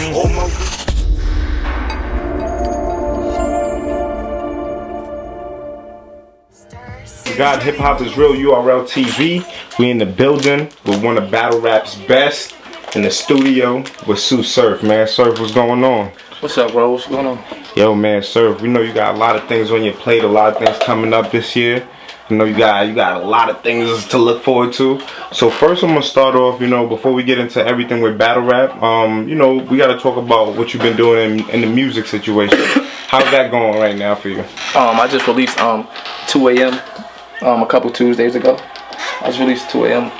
We got Hip Hop is Real URL TV. We in the building with one of battle rap's best in the studio with Tsu Surf, man. Surf, what's going on? What's up, bro? What's going on? Yo, man, Surf, we know you got a lot of things on your plate, a lot of things coming up this year. You know, you got a lot of things to look forward to. So first I'm gonna start off, you know, before we get into everything with battle rap, you know, we gotta talk about what you've been doing in the music situation. How's that going right now for you? I just released 2 a.m. A couple Tuesdays ago. I just released 2 a.m.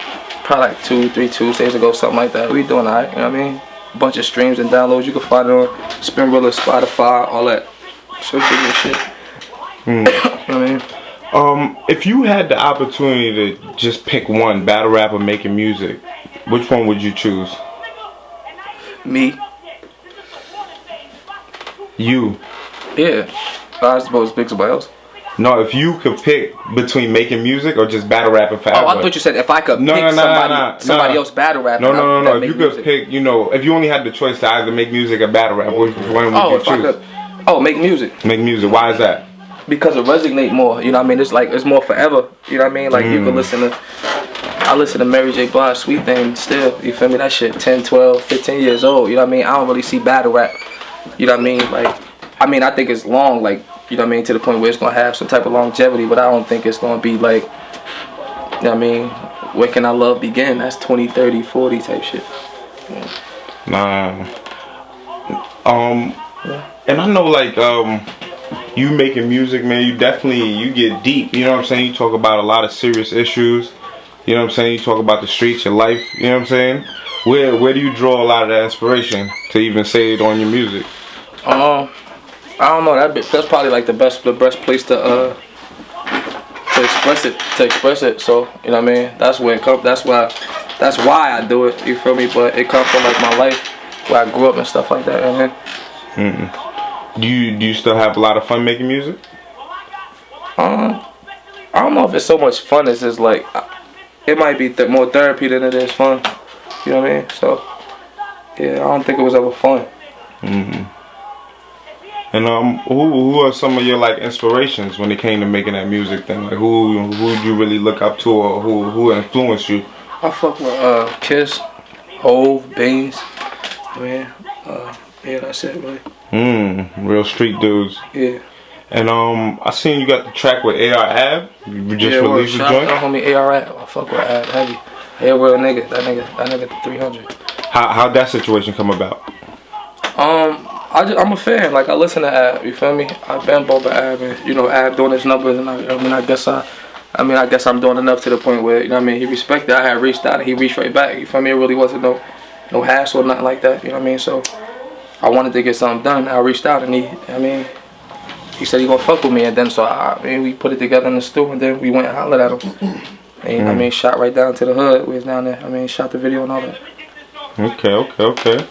probably like 2-3 Tuesdays ago, something like that. We doing alright, you know what I mean? A bunch of streams and downloads. You can find it on Spinrilla, Spotify, all that social media shit. You know what I mean? If you had the opportunity to just pick one, battle rapper making music, which one would you choose? Me. You? Yeah. I suppose pick somebody else. No, if you could pick between making music or just battle rapping forever. Oh, I thought you said if I could pick somebody else battle rapping. No. If you could pick, you know, if you only had the choice to either make music or battle rap, which one would you choose? Make music. Make music. Why is that? Because it resonate more, you know what I mean? It's like, it's more forever, you know what I mean? Like, you can listen to, I listen to Mary J. Blige, Sweet Thing still, you feel me? That shit 10, 12, 15 years old, you know what I mean? I don't really see battle rap, you know what I mean? Like, I think it's long, like, you know what I mean? To the point where it's gonna have some type of longevity, but I don't think it's gonna be like, you know what I mean? Where Can I Love Begin? That's 20, 30, 40 type shit. Yeah. Nah. And I know, like, you making music, man, you get deep, you know what I'm saying? You talk about a lot of serious issues, you know what I'm saying? You talk about the streets, your life, you know what I'm saying? Where do you draw a lot of that inspiration to even say it on your music? I don't know, that's probably like the best place to express it, so, you know what I mean? That's where it comes, that's why I do it, you feel me? But it comes from like my life, where I grew up and stuff like that, you know what I mean? Do you still have a lot of fun making music? I don't know if it's so much fun as it's like, it might be more therapy than it is fun. You know what I mean? So, yeah, I don't think it was ever fun. And who are some of your like inspirations when it came to making that music thing? Like who did you really look up to, or who influenced you? I fuck with Kiss, Hove, Beans. I mean, yeah, that's it really. Real street dudes. Yeah. And I seen you got the track with AR Ab. You just released the joint. Yeah, homie AR Ab. I fuck with Ab heavy. He a real nigga. That nigga 300. How'd that situation come about? I'm a fan. Like I listen to Ab. You feel me? I've been bumping Ab, and you know Ab doing his numbers, and I guess I'm doing enough to the point where, you know what I mean, he respected. I had reached out and he reached right back. You feel me? It really wasn't no hassle or nothing like that. You know what I mean? So I wanted to get something done. I reached out and he said he gonna fuck with me, and then so we put it together in the studio, and then we went and hollered at him. And I mean, shot right down to the hood. We was down there. I mean, shot the video and all that. Okay.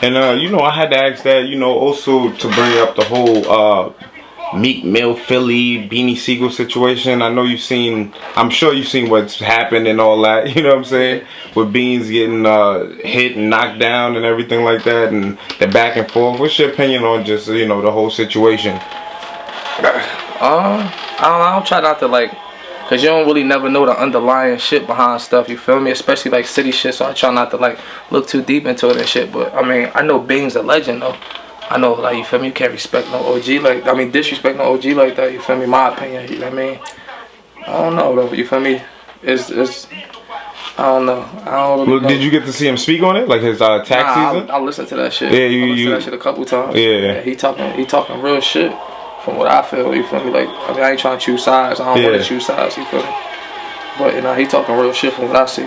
And you know, I had to ask that, you know, also to bring up the whole Meek Mill Philly Beanie Sigel situation. I know I'm sure you've seen what's happened and all that, you know what I'm saying? With Beans getting hit and knocked down and everything like that, and the back and forth. What's your opinion on just, you know, the whole situation? I don't try not to like, cause you don't really never know the underlying shit behind stuff, you feel me? Especially like city shit, so I try not to like look too deep into it and shit. But I mean, I know Beans a legend though. I know, like, you feel me, you can't respect no OG like, I mean, disrespect no OG like that, you feel me, my opinion, you know what I mean? I don't know, though, you feel me? It's I don't know. I don't really know. Did you get to see him speak on it, like his tax season? I listened to that shit. Yeah, I listened to that shit a couple times. Yeah. He talking real shit from what I feel, you feel me? Like, I mean, I ain't trying to choose sides, I don't want to choose sides, you feel me? But, you know, he talking real shit from what I see.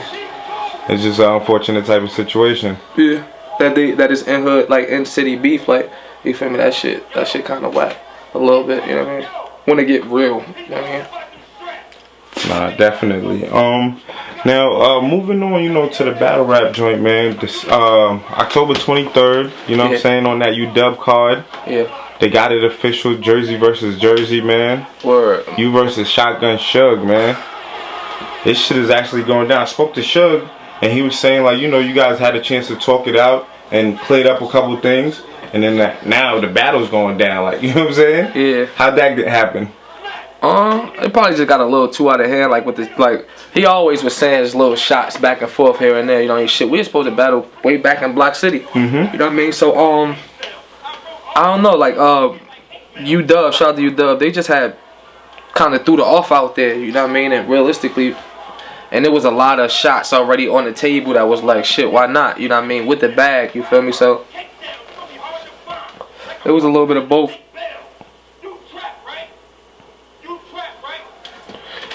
It's just an unfortunate type of situation. Yeah. That is in hood, like in city beef, like, you feel me? That shit kind of whack a little bit, you know what I mean? When it get real, you know what I mean? Nah, definitely. Now moving on, you know, to the battle rap joint, man. This October 23rd, you know what I'm saying, on that UW card. Yeah. They got it official, Jersey versus Jersey, man. Word. You versus Shotgun Suge, man. This shit is actually going down. I spoke to Suge, and he was saying, like, you know, you guys had a chance to talk it out, and cleared up a couple things, and then now the battle's going down. Like, you know what I'm saying? Yeah. How'd that happen? It probably just got a little too out of hand. Like with the he always was saying his little shots back and forth here and there. You know, shit. We were supposed to battle way back in Block City. Mm-hmm. You know what I mean? So I don't know. Like UW, shout out to UW. They just had kind of threw the off out there. You know what I mean? And realistically, and there was a lot of shots already on the table that was like, shit, why not? You know what I mean? With the bag, you feel me? So it was a little bit of both.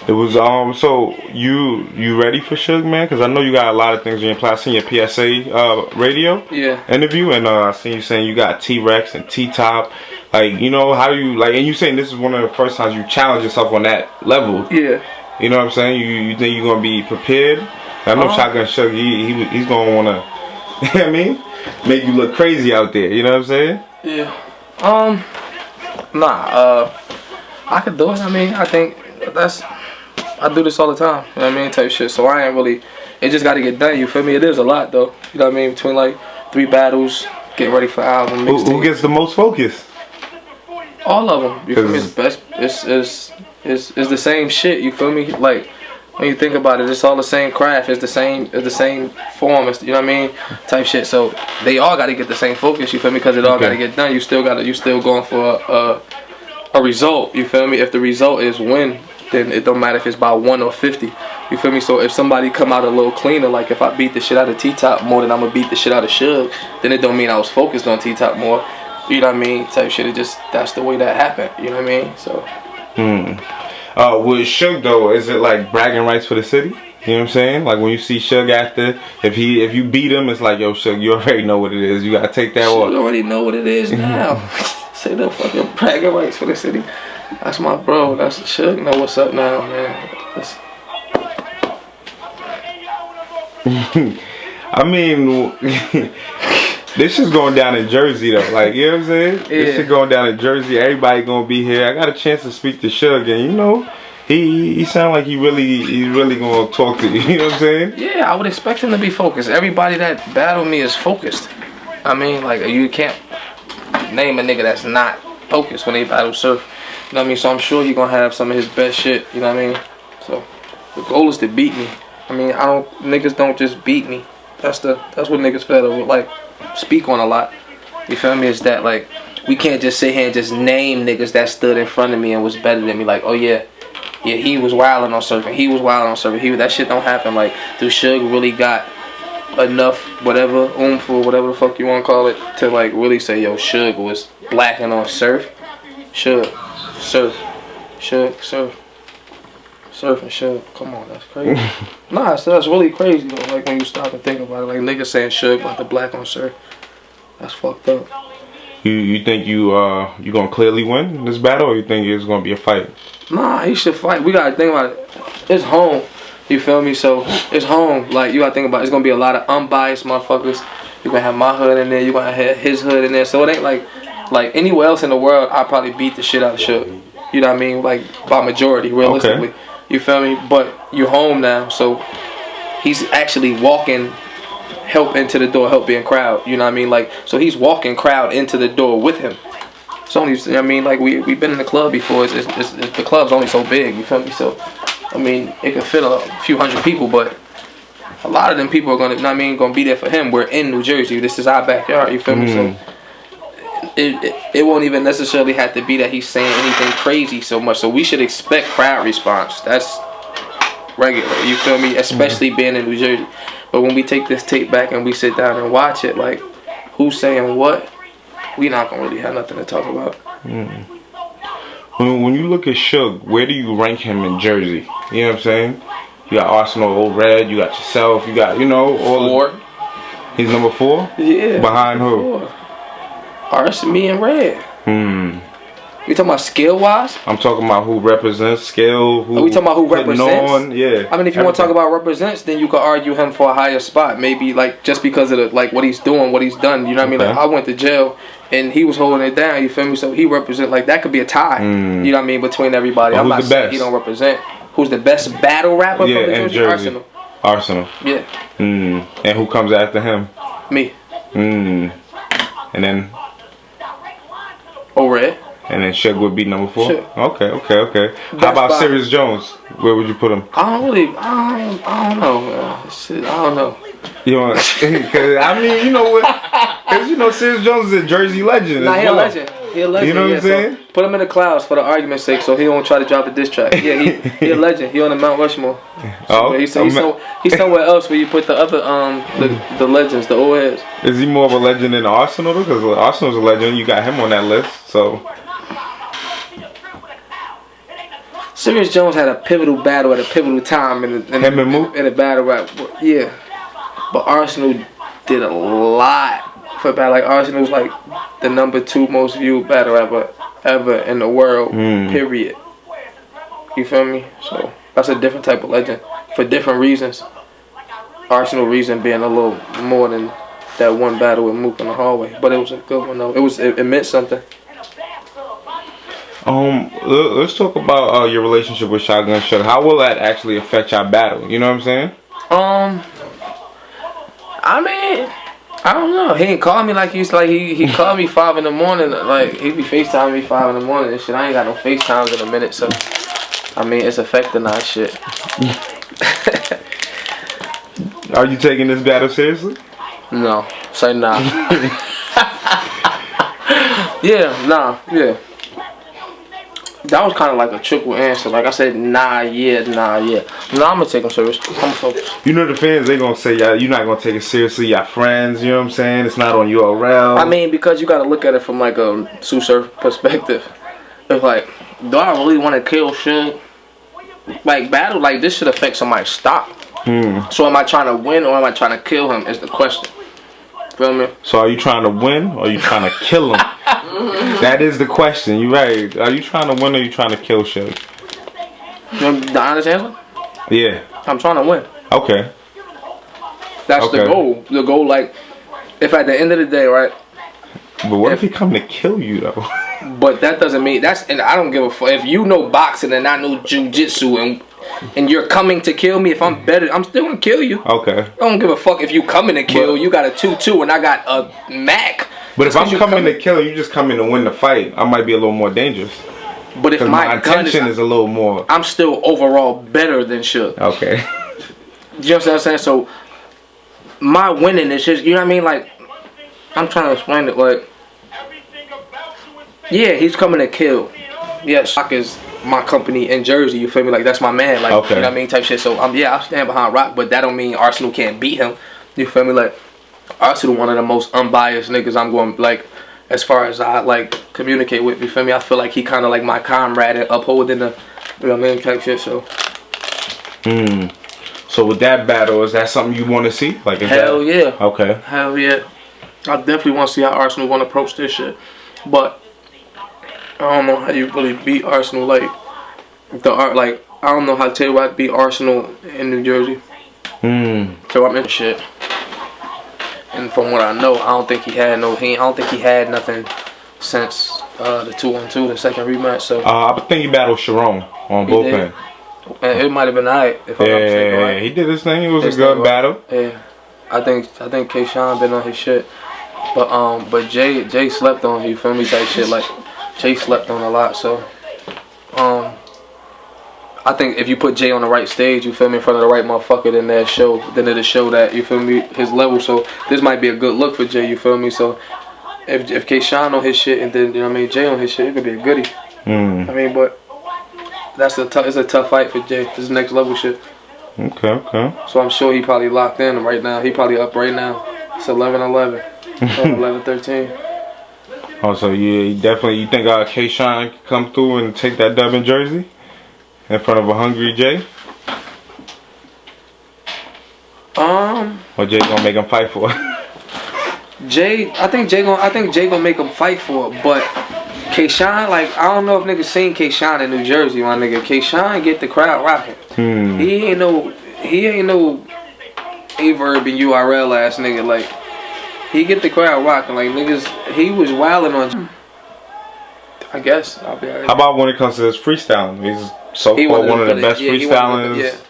It was so you ready for Suge, man? Because I know you got a lot of things in your plan. I seen your PSA radio interview, and I seen you saying you got T-Rex and T-Top. Like, you know, how do you like? And you saying this is one of the first times you challenge yourself on that level. Yeah. You know what I'm saying? You think you're gonna be prepared? I know Shotgun Suge, he's gonna wanna, you know what I mean, make you look crazy out there. You know what I'm saying? Yeah. I could do it. I mean, I think I do this all the time, you know what I mean, type shit. So I ain't really, it just got to get done, you feel me? It is a lot though, you know what I mean, between like 3 battles, get ready for album, who gets the most focus? All of them, you feel me? It's best, it's the same shit, you feel me? Like, when you think about it, it's all the same craft, it's the same form, it's, you know what I mean, type shit. So they all got to get the same focus, you feel me? Because it all got to get done. You still going for a result, you feel me? If the result is win, then it don't matter if it's by 1 or 50. You feel me? So if somebody come out a little cleaner, like if I beat the shit out of T-Top more than I'm gonna beat the shit out of Suge, then it don't mean I was focused on T-Top more. You know what I mean? Type shit. It just, that's the way that happened. You know what I mean? So. With Suge though, is it like bragging rights for the city? You know what I'm saying? Like when you see Suge after, if you beat him, it's like, yo, Suge, you already know what it is. You gotta take that off. You already know what it is now. Say the fucking bragging rights for the city. That's my bro. That's Suge. Know what's up now, man. I mean, this shit's going down in Jersey though. Like, you know what I'm saying? Yeah. This shit going down in Jersey. Everybody gonna be here. I got a chance to speak to Suge, and you know, he sound like he's really gonna talk to you. You know what I'm saying? Yeah, I would expect him to be focused. Everybody that battled me is focused. I mean, like, you can't name a nigga that's not focused when they battle Surf. You know what I mean? So I'm sure you're gonna have some of his best shit, you know what I mean? So the goal is to beat me. I mean, niggas don't just beat me. That's what niggas fail to like speak on a lot. You feel me? Is that like we can't just sit here and just name niggas that stood in front of me and was better than me, like, oh yeah, he was wilding on Surfing, he was wilding on Surfing, that shit don't happen. Like, do Suge really got enough whatever oomph or whatever the fuck you wanna call it to like really say, yo, Suge was blacking on Surf? Suge, Surf, Surf and Suge. Come on, that's crazy. Nah, so that's really crazy though. Like when you stop and think about it, like niggas saying Suge about the black on Surf. That's fucked up. You think you gonna clearly win this battle, or you think it's gonna be a fight? Nah, he should fight. We gotta think about it. It's home. You feel me? So it's home. Like you gotta think about it. It's gonna be a lot of unbiased motherfuckers. You're gonna have my hood in there. You're gonna have his hood in there. So it ain't like anywhere else in the world. I'll probably beat the shit out of Suge. You know what I mean? Like by majority, realistically. Okay. You feel me? But you're home now, so he's actually walking help into the door, help being crowd. You know what I mean? Like, so he's walking crowd into the door with him. It's only, you know what I mean? Like we've been in the club before. It's the club's only so big. You feel me? So I mean, it can fit a few hundred people, but a lot of them people are gonna, you know what I mean, gonna be there for him. We're in New Jersey. This is our backyard. You feel me? So it won't even necessarily have to be that he's saying anything crazy so much. So we should expect crowd response. That's regular. You feel me? Especially being in New Jersey. But when we take this tape back and we sit down and watch it, like, who's saying what, we not gonna really have nothing to talk about. When you look at Suge, where do you rank him in Jersey? You know what I'm saying? You got Arsonal, Old Red, you got yourself, you got, you know, all 4. He's number 4? Yeah. Behind who? 4. Arsonal, me and Reid. We talking about skill wise? I'm talking about who represents skill. Who are we talking about who represents? Yeah. I mean, if you want to talk about represents, then you could argue him for a higher spot. Maybe like just because of the, like what he's doing, what he's done. You know what I mean? Like I went to jail and he was holding it down. You feel me? So he represent, like that could be a tie. You know what I mean, between everybody. I'm not saying he don't represent. Who's the best battle rapper from the Jersey? Arsonal. Yeah. And who comes after him? Me. And then. Oh, Red. And then Suge would be number 4. Sure. Okay. How about Serious Jones? Where would you put him? I don't know. Shit, I don't know. You know, cause I mean, you know what? Cause you know, Serious Jones is a Jersey legend. Nah, he a legend. He a legend. You know what I'm saying? So put him in the clouds for the argument's sake, so he don't try to drop a diss track. Yeah, he a legend. He on the Mount Rushmore. Oh, he's somewhere else where you put the other the legends, the old heads. Is he more of a legend than Arsonal? Because Arsenal's a legend. You got him on that list, so. Serious Jones had a pivotal battle at a pivotal time in the battle rap. Yeah, but Arsonal did a lot for battle. Like Arsonal's like the number 2 most viewed battle rapper ever in the world. Period. You feel me? So that's a different type of legend for different reasons. Arsonal reason being a little more than that one battle with Mook in the hallway, but it was a good one though. It meant something. Let's talk about your relationship with Shotgun Suge. How will that actually affect your battle? You know what I'm saying? I mean, I don't know. He ain't called me like he called me 5 in the morning. Like he be FaceTiming me 5 in the morning and shit. I ain't got no FaceTimes in a minute, so I mean it's affecting our shit. Are you taking this battle seriously? No, say nah. Yeah. That was kind of like a triple answer. Like I said, nah, yeah. Nah, I'm gonna take him serious. I'm focused. You know the fans, they gonna say, you're not gonna take it seriously. Y'all friends, you know what I'm saying? It's not on URL. I mean, because you gotta look at it from like a Tsu Surf perspective. It's like, do I really want to kill Suge? Like battle like this should affect somebody's stock. So am I trying to win or am I trying to kill him? Is the question. Feel me? So are you trying to win or are you trying to kill him? That is the question. You right. Are you trying to win or are you trying to kill Suge? The honest answer? Yeah. I'm trying to win. Okay. That's the goal. The goal, like, if at the end of the day, right? But what if he come to kill you though? But that doesn't mean and I don't give a fuck if you know boxing and I know jujitsu and you're coming to kill me. If I'm better, I'm still gonna kill you. Okay. I don't give a fuck if you coming to kill. You got a 2-2 and I got a Mac. But if I'm coming to kill you just coming to win the fight, I might be a little more dangerous. But if my intention is a little more, I'm still overall better than Suge. Okay. You understand what I'm saying? So my winning is just, you know what I mean? Like, I'm trying to explain it. Like, yeah, he's coming to kill. Yeah, Rock is my company in Jersey. You feel me? Like that's my man. Like, you know what I mean? Type shit. So I stand behind Rock, but that don't mean Arsonal can't beat him. You feel me? Like Arsonal one of the most unbiased niggas I'm going like as far as I like communicate with. You feel me? I feel like he kind of like my comrade and upholding the, you know what I mean? Type shit. So. So with that battle, is that something you want to see? Like hell yeah. Okay. Hell yeah. I definitely want to see how Arsonal want to approach this shit, but I don't know how you really beat Arsonal. Like I don't know how Tay Rock beat Arsonal in New Jersey. So I'm in shit. And from what I know, I don't think he had nothing since the 2-on-2, the second rematch. So I think he battled Sharon on bullpen. And it might have been alright if I'm not mistaken. Right? He did his thing. It was a good battle. Yeah, I think K-Shine been on his shit, but Jay slept on. You feel me? Type shit. Like Jay slept on a lot. So I think if you put Jay on the right stage, you feel me, in front of the right motherfucker, then it'll show that, you feel me, his level. So this might be a good look for Jay, you feel me. So if K-Shine on his shit and then, you know what I mean, Jay on his shit, it could be a goodie. I mean, but it's a tough fight for Jay. This is next level shit. Okay. So I'm sure he probably locked in right now. He probably up right now. It's 11-11. 11-13. Oh, so you think K-Shine can come through and take that dub in Jersey in front of a hungry Jay? Or Jay gonna make him fight for it? I think Jay gonna make him fight for it, but K-Shine, like, I don't know if niggas seen K-Shine in New Jersey, my nigga. K-Shine get the crowd rocking. He ain't no Averb and URL ass nigga. Like, he get the crowd rocking. Like, niggas, he was wilding on. I guess I'll be alright. How about when it comes to his freestyling? He's so far one of the best freestylers.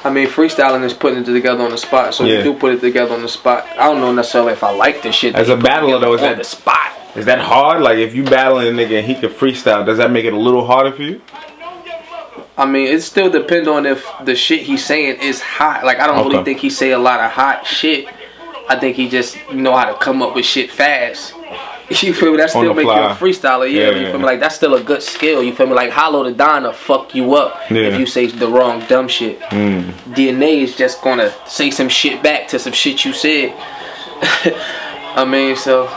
I mean, freestyling is putting it together on the spot. So you do put it together on the spot. I don't know necessarily if I like this shit. As a battler though, is on that the spot? Is that hard? Like if you battling a nigga and he can freestyle, does that make it a little harder for you? I mean, it still depends on if the shit he's saying is hot. Like I don't really think he say a lot of hot shit. I think he just know how to come up with shit fast. You feel me? That still make you a freestyler. Yeah, you feel me? Like that's still a good skill. You feel me? Like Hollow the Donna fuck you up if you say the wrong dumb shit. DNA is just gonna say some shit back to some shit you said. I mean, so.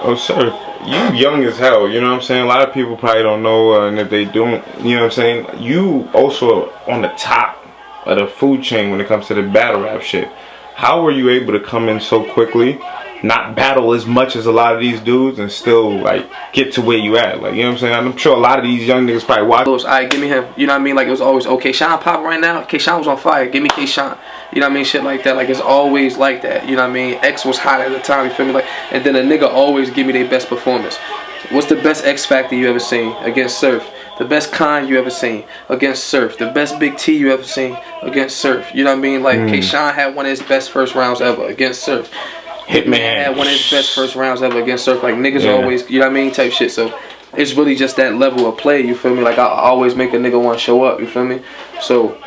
Oh, sir, you young as hell. You know what I'm saying? A lot of people probably don't know, and if they don't, you know what I'm saying? You also on the top of the food chain when it comes to the battle rap shit. How were you able to come in so quickly? Not battle as much as a lot of these dudes and still like get to where you at, like, you know what I'm saying? I'm sure a lot of these young niggas probably watch. Alright, give me him. You know what I mean? Like it was always okay. Sean pop right now. K-Sean was on fire. Give me K-Sean. You know what I mean? Shit like that. Like it's always like that. You know what I mean? X was hot at the time. You feel me? Like, and then a nigga always give me their best performance. What's the best X Factor you ever seen? Against Surf. The best Con you ever seen? Against Surf. The best Big T you ever seen? Against Surf. You know what I mean? Like K-Sean had one of his best first rounds ever against Surf. Hitman had one of his best first rounds ever against Surf. Like niggas always, you know what I mean, type shit. So it's really just that level of play. You feel me? Like I always make a nigga want to show up. You feel me? So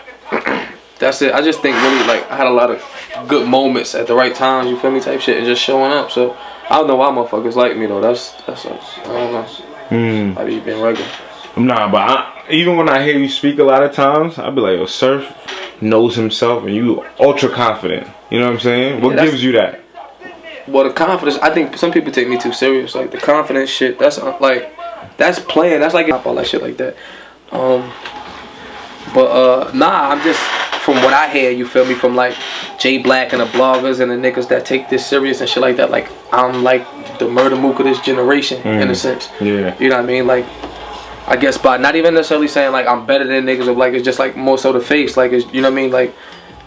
that's it. I just think really like I had a lot of good moments at the right times. You feel me? Type shit and just showing up. So I don't know why motherfuckers like me though. That's I don't know. How do you been regular? Nah, but even when I hear you speak a lot of times, I be like, yo, Surf knows himself and you ultra confident. You know what I'm saying? What gives you that? Well, the confidence, I think some people take me too serious. Like the confidence shit, that's like, that's playing. That's like all that shit like that. Nah, I'm just from what I hear. You feel me? From like Jay Black and the bloggers and the niggas that take this serious and shit like that. Like I'm like the murder mook of this generation in a sense. Yeah. You know what I mean? Like I guess by not even necessarily saying like I'm better than niggas, or like it's just like more so the face. Like it's, you know what I mean? Like.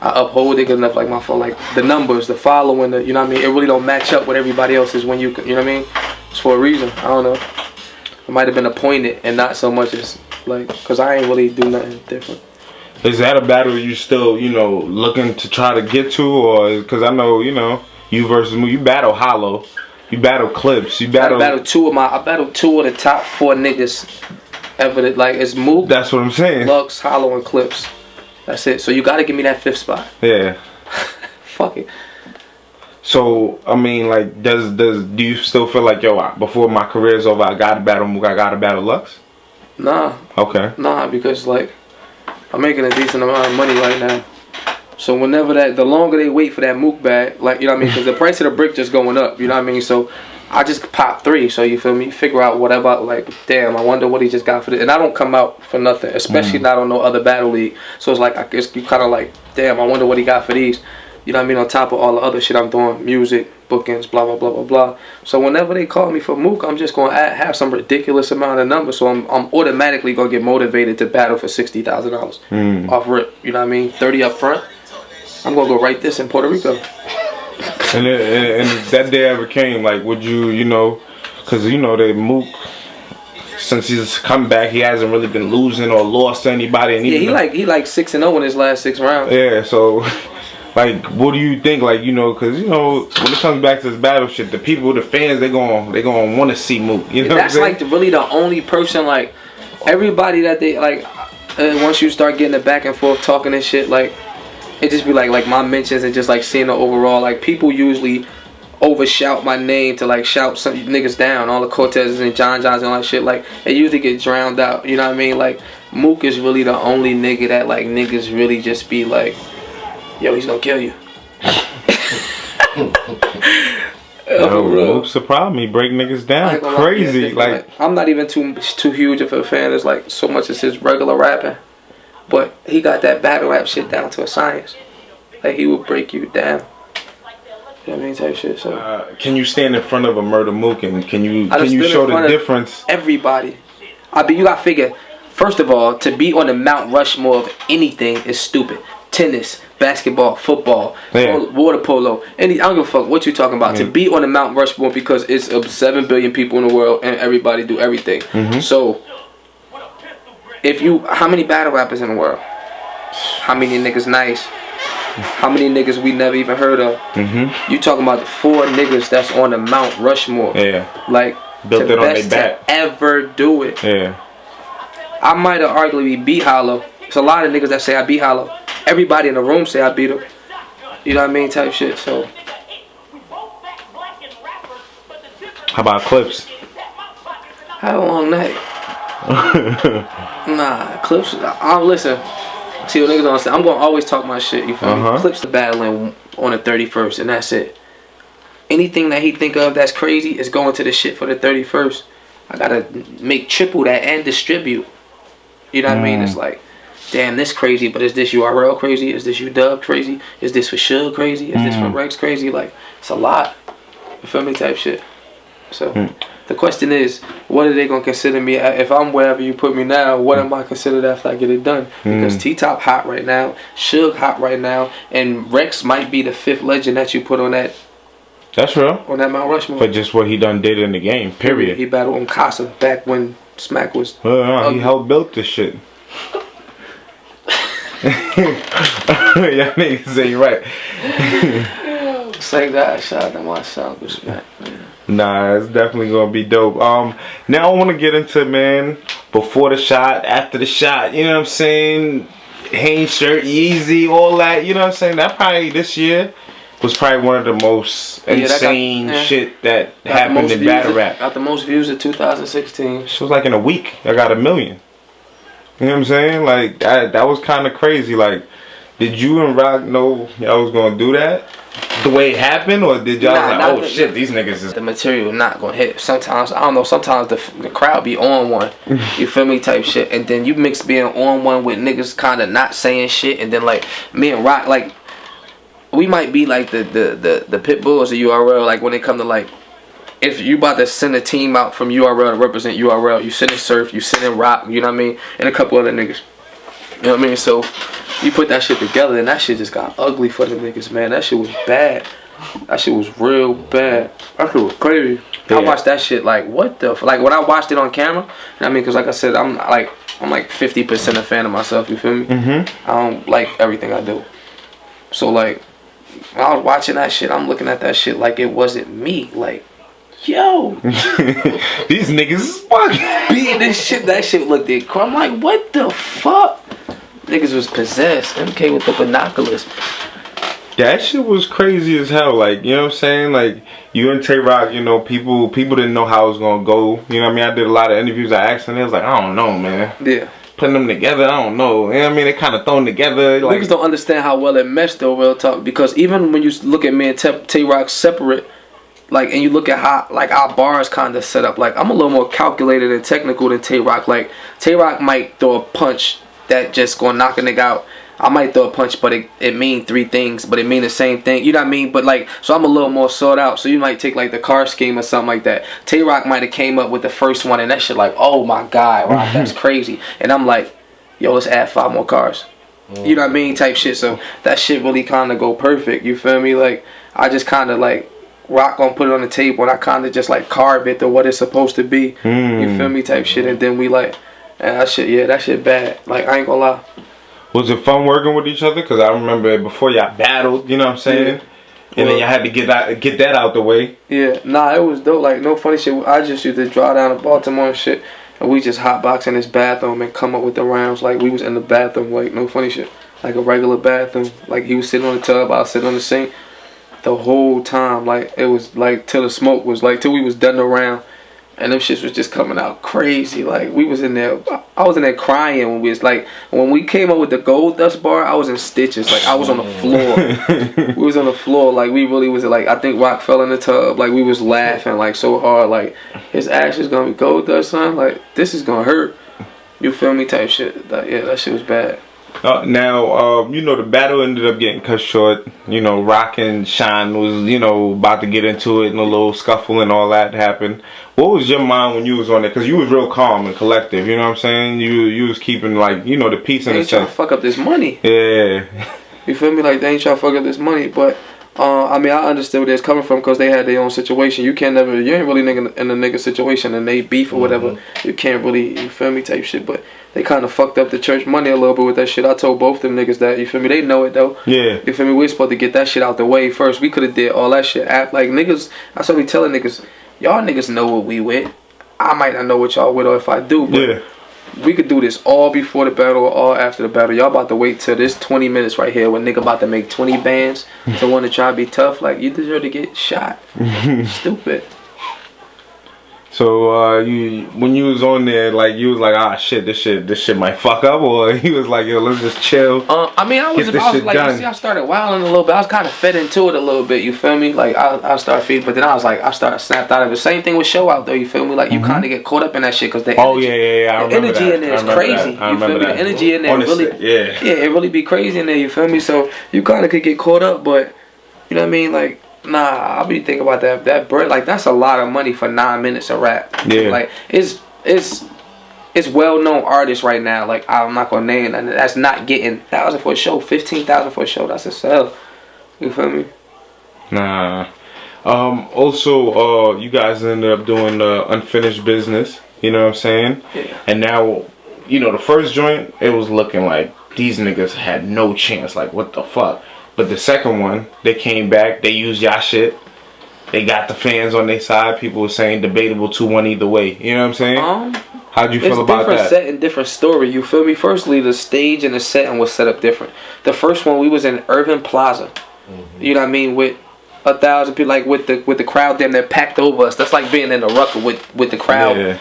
I uphold it good enough, like my phone, like the numbers, the following, the, you know what I mean? It really don't match up with everybody else's when you know what I mean? It's for a reason. I don't know. I might have been appointed and not so much as like, cause I ain't really do nothing different. Is that a battle you still, you know, looking to try to get to, or cause I know, you know, you versus Mook, you battle Hollow, you battle Clips, you battle. I battled two of the top 4 niggas ever. Like it's Mook. That's what I'm saying. Lux, Hollow, and Clips. That's it. So you gotta give me that 5th spot. Yeah. Fuck it. So I mean, like, do you still feel like, yo, before my career's over, I gotta battle Mook, I gotta battle Lux? Nah. Okay. Nah, because like I'm making a decent amount of money right now. So whenever the longer they wait for that Mook bag, like, you know what I mean, because the price of the brick just going up. You know what I mean? So I just pop 3, so you feel me? Figure out whatever, like, damn, I wonder what he just got for this. And I don't come out for nothing, especially not on no other battle league. So it's like, I guess you kind of like, damn, I wonder what he got for these. You know what I mean? On top of all the other shit I'm doing, music, bookings, blah, blah, blah, blah, blah. So whenever they call me for Mook, I'm just going to have some ridiculous amount of numbers. So I'm automatically going to get motivated to battle for $60,000 off rip. You know what I mean? 30 up front. I'm going to go write this in Puerto Rico. And that day ever came, like, would you know, because, you know, they Mook, since he's come back, he hasn't really been losing or lost to anybody. And yeah, he like 6-0 in his last 6 rounds. Yeah, so, like, what do you think, like, you know, because, you know, when it comes back to this battle shit, the people, the fans, they gonna want to see Mook, you know that's what I'm saying? Like, really the only person, like, everybody that they, like, once you start getting the back and forth talking and shit, like, it just be like my mentions and just like seeing the overall, like people usually overshout my name to like shout some niggas down, all the Cortezes and Johns and all that shit, like it usually get drowned out, you know what I mean? Like Mook is really the only nigga that like niggas really just be like, yo, he's gonna kill you. Mook's a problem, he break niggas down crazy. Like I'm not even too huge of a fan as like so much as his regular rapping. But he got that battle rap shit down to a science. Like he will break you down. You know what I mean? Type shit. So can you stand in front of a murder Mook and can you show the difference? Everybody. You gotta figure. First of all, to be on the Mount Rushmore of anything is stupid. Tennis, basketball, football, water polo. I don't give a fuck what you talking about. To be on the Mount Rushmore because it's 7 billion people in the world and everybody do everything. So. How many battle rappers in the world? How many niggas nice? How many niggas we never even heard of? You talking about the 4 niggas that's on the Mount Rushmore? Yeah. Like built the it on their best back. to ever do it. Yeah. I might have arguably beat Hollow. There's a lot of niggas that say I beat Hollow. Everybody in the room say I beat him. You know what I mean? Type shit. So. How about Clips? Had a long night. Nah, Clips. I'll listen. See what niggas don't say. I'm gonna always talk my shit. You feel me? Clips the battling on the 31st, and that's it. Anything that he think of that's crazy is going to the shit for the 31st. I gotta make triple that and distribute. You know what I mean? It's like, damn, this crazy, but is this URL crazy? Is this UW crazy? Is this for Suge crazy? Is this for Rex crazy? Like, it's a lot. You feel me? Type shit. So, the question is, what are they gonna consider me? If I'm wherever you put me now, what am I considered after I get it done? Because T-Top hot right now, Suge hot right now, and Rex might be the 5th legend that you put on that. That's real. On that Mount Rushmore. For just what he done did in the game, period. He battled on Casa back when Smack was. He helped build this shit. Yeah, niggas ain't right. Say that, shout out to my son, Smack. Nah, it's definitely gonna be dope. Now I want to get into, man, before the shot, after the shot. You know what I'm saying? Hanes shirt, Yeezy, all that. You know what I'm saying? That probably this year was probably one of the most insane shit that happened in battle rap. Got the most views in 2016. It was like in a week, I got 1 million. You know what I'm saying? Like that was kind of crazy. Like, did you and Rock know y'all was gonna do that the way it happened, or did y'all like, oh shit, these niggas is the material not gonna hit? Sometimes I don't know. Sometimes the crowd be on one. You feel me? Type shit, and then you mix being on one with niggas kind of not saying shit, and then like me and Rock like. We might be like the pit bulls of URL, like when it come to like, if you about to send a team out from URL to represent URL, you send in Surf, you send in Rock, you know what I mean, and a couple other niggas. You know what I mean? So you put that shit together, and that shit just got ugly for the niggas, man. That shit was bad. That shit was real bad. That shit was crazy. Yeah. I watched that shit like, what the like when I watched it on camera. You know what I mean? Because like I said, I'm like 50% a fan of myself. You feel me? I don't like everything I do. So like. When I was watching that shit, I'm looking at that shit like it wasn't me. Like, yo. These niggas is fucking beating this shit. That shit looked it. I'm like, what the fuck? Niggas was possessed. MK with the binoculars. That shit was crazy as hell. Like, you know what I'm saying? Like, you and Tay Rock, you know, people didn't know how it was gonna go. You know what I mean? I did a lot of interviews. I asked them, they was like, I don't know, man. Yeah. Putting them together, I don't know. You know what I mean? They kind of thrown together. Like, niggas don't understand how well it meshed though, real talk. Because even when you look at me and Tay Rock separate, like, and you look at how like our bars kind of set up, like I'm a little more calculated and technical than Tay Rock. Like Tay Rock might throw a punch that just gonna knock a nigga out. I might throw a punch, but it mean 3 things, but it mean the same thing. You know what I mean? But like, so I'm a little more sought out. So you might take like the car scheme or something like that. Tay Rock might have came up with the first one, and that shit like, oh my god, Rock, that's crazy. And I'm like, yo, let's add 5 more cars. You know what I mean? Type shit. So that shit really kind of go perfect. You feel me? Like, I just kind of like, Rock gonna put it on the table, and I kind of just like carve it to what it's supposed to be. You feel me? Type shit. And then we like, and that shit bad. Like, I ain't gonna lie. Was it fun working with each other? Because I remember before y'all battled, you know what I'm saying? Yeah. And then y'all had to get that out the way. Yeah. Nah, it was dope. Like, no funny shit. I just used to drive down to Baltimore and shit. And we just hotbox in this bathroom and come up with the rounds. Like, we was in the bathroom. Like, no funny shit. Like a regular bathroom. Like, he was sitting on the tub. I was sitting on the sink. The whole time. Like, it was like till the smoke was like, till we was done around. And them shits was just coming out crazy. Like, we was in there. I was in there crying when we was like, when we came up with the Gold Dust bar, I was in stitches. Like, I was on the floor. We was on the floor. Like, we really was like, I think Rock fell in the tub. Like, we was laughing like so hard. Like, his ass is gonna be gold dust, son. Like, this is gonna hurt. You feel me? Type shit. Like, yeah, that shit was bad. Now, you know, the battle ended up getting cut short. You know, Rock and Shine was, you know, about to get into it, and a little scuffle and all that happened. What was your mind when you was on there? Because you was real calm and collective, you know what I'm saying? You was keeping, like, you know, the peace in the sense. They ain't trying to fuck up this money. Yeah. You feel me? Like, they ain't trying to fuck up this money, but... I mean, I understood where they're coming from because they had their own situation. You ain't really in a nigga situation and they beef or whatever. You can't really, you feel me, type shit. But they kind of fucked up the church money a little bit with that shit. I told both them niggas that, you feel me? They know it though. Yeah. You feel me? We're supposed to get that shit out the way first. We could have did all that shit. Like niggas, I started telling niggas, y'all niggas know what we with. I might not know what y'all with, or if I do, but we could do this all before the battle or all after the battle. Y'all about to wait till this 20 minutes right here when nigga about to make 20 bands to want to try to be tough. Like, you deserve to get shot. Stupid. So you, when you was on there, like you was like, ah shit, this shit might fuck up, or he was like, yo, let's just chill. I mean, I was like, you see, I started wilding a little bit. I was kind of fed into it a little bit. You feel me? Like I started feeding, but then I was like, I started snapped out of it. Same thing with show out though. You feel me? Like you kind of get caught up in that shit because the energy, I the energy that. in there is crazy. You feel me? The energy in there really, it really be crazy in there. You feel me? So you kind of could get caught up, but you know what I mean, like. Nah, I'll be thinking about that bread. Like, that's a lot of money for 9 minutes of rap. Yeah. Like, it's well-known artists right now. Like, I'm not gonna name, and that's not getting 1,000 for a show, 15,000 for a show. That's a sell. You feel me? Nah. Also, you guys ended up doing Unfinished Business. You know what I'm saying? Yeah. And now, you know, the first joint, it was looking like these niggas had no chance. Like, what the fuck? But the second one, they came back, they used y'all shit. They got the fans on their side. People were saying debatable 2-1 either way. You know what I'm saying? How'd you feel about that? It's different set and different story. You feel me? Firstly, the stage and the setting was set up different. The first one, we was in Irving Plaza. You know what I mean? With 1,000 people, like with the crowd damn near packed over us. That's like being in a rucker with the crowd. Yeah.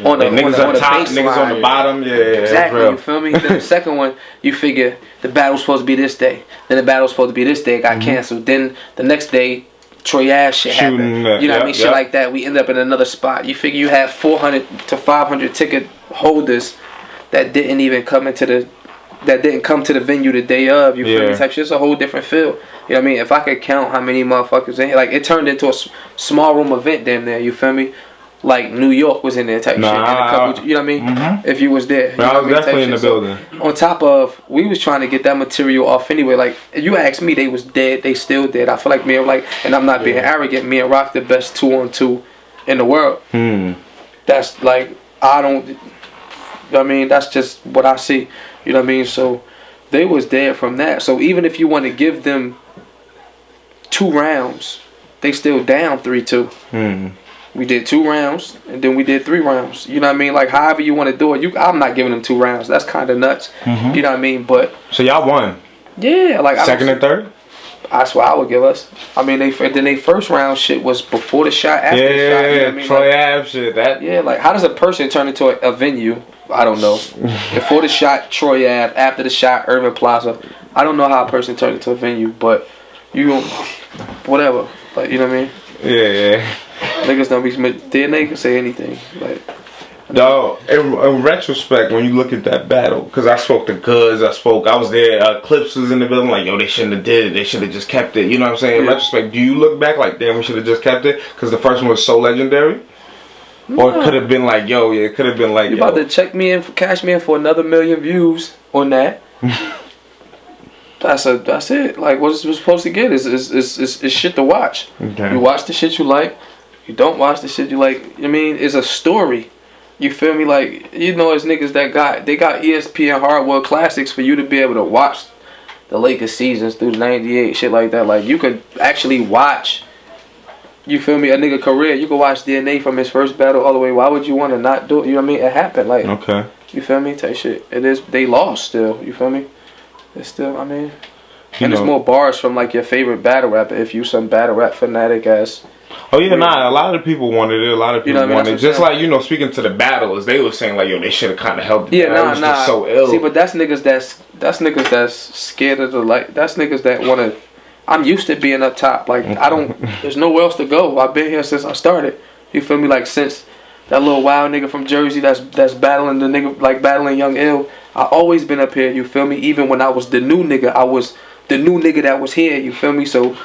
On the niggas on top, niggas on the bottom, exactly. You feel me? Then the second one, you figure the battle's supposed to be this day. Then the battle's supposed to be this day. It got canceled. Then the next day, Troy Ave shit happened. You know what I mean? Shit like that. We end up in another spot. You figure you have 400 to 500 ticket holders that didn't even come to the venue the day of. You feel me? Type shit. It's a whole different feel. You know what I mean? If I could count how many motherfuckers in here, like it turned into a small room event damn there. You feel me? Like New York was in there type shit. And a couple, you know what I mean? If you was there. You know I was definitely in the building. So, on top of, we was trying to get that material off anyway. Like, if you ask me, they was dead. They still dead. I feel like me and and I'm not being arrogant, me and Rock the best 2-on-2 in the world. That's like, I mean, that's just what I see. You know what I mean? So, they was dead from that. So, even if you want to give them 2 rounds, they still down 3-2. We did 2 rounds, and then we did 3 rounds. You know what I mean? Like, however you want to do it. I'm not giving them 2 rounds. That's kind of nuts. You know what I mean? But so y'all won. Yeah, like second and third. That's what I would give us. I mean, they first round shit was before the shot, after the shot. You know what I mean? Troy Ave shit. That. Yeah, like how does a person turn into a venue? I don't know. Before the shot, Troy Ave. After the shot, Irving Plaza. I don't know how a person turned into a venue, but whatever. Like, you know what I mean? Yeah. Niggas don't be then they can say anything. Like, no, in retrospect, when you look at that battle, because I spoke to Goods, I was there, Clips was in the building, like, yo, they shouldn't have did it, they should have just kept it, you know what I'm saying? In retrospect, do you look back like, damn, we should have just kept it, because the first one was so legendary? Or it could have been like, yo, it could have been like, you about to cash me in for another 1 million views on that. That's it. Like, what we're supposed to get is shit to watch. Okay. You watch the shit you like. You don't watch the shit you like. I mean, it's a story. You feel me? Like, you know, it's niggas that got ESPN Hardware Classics for you to be able to watch the Lakers seasons through '98, shit like that. Like, you could actually watch. You feel me? A nigga career. You could watch DNA from his first battle all the way. Why would you want to not do it? You know what I mean? It happened. Like, okay. You feel me? Type shit. It is. They lost still. You feel me? It's still. I mean, and there's more bars from like your favorite battle rapper if you some battle rap fanatic ass. Oh yeah, a lot of people wanted it. A lot of people wanted it. Just like, you know, speaking to the battlers, they were saying like, yo, they should have kind of helped. Yeah, nah. So ill. See, but that's niggas that's scared of the like. That's niggas that want to. I'm used to being up top. Like, I don't. There's nowhere else to go. I've been here since I started. You feel me? Like, since that little wild nigga from Jersey that's battling the nigga, like battling Young Ill. I always been up here. You feel me? Even when I was the new nigga, I was the new nigga that was here. You feel me? So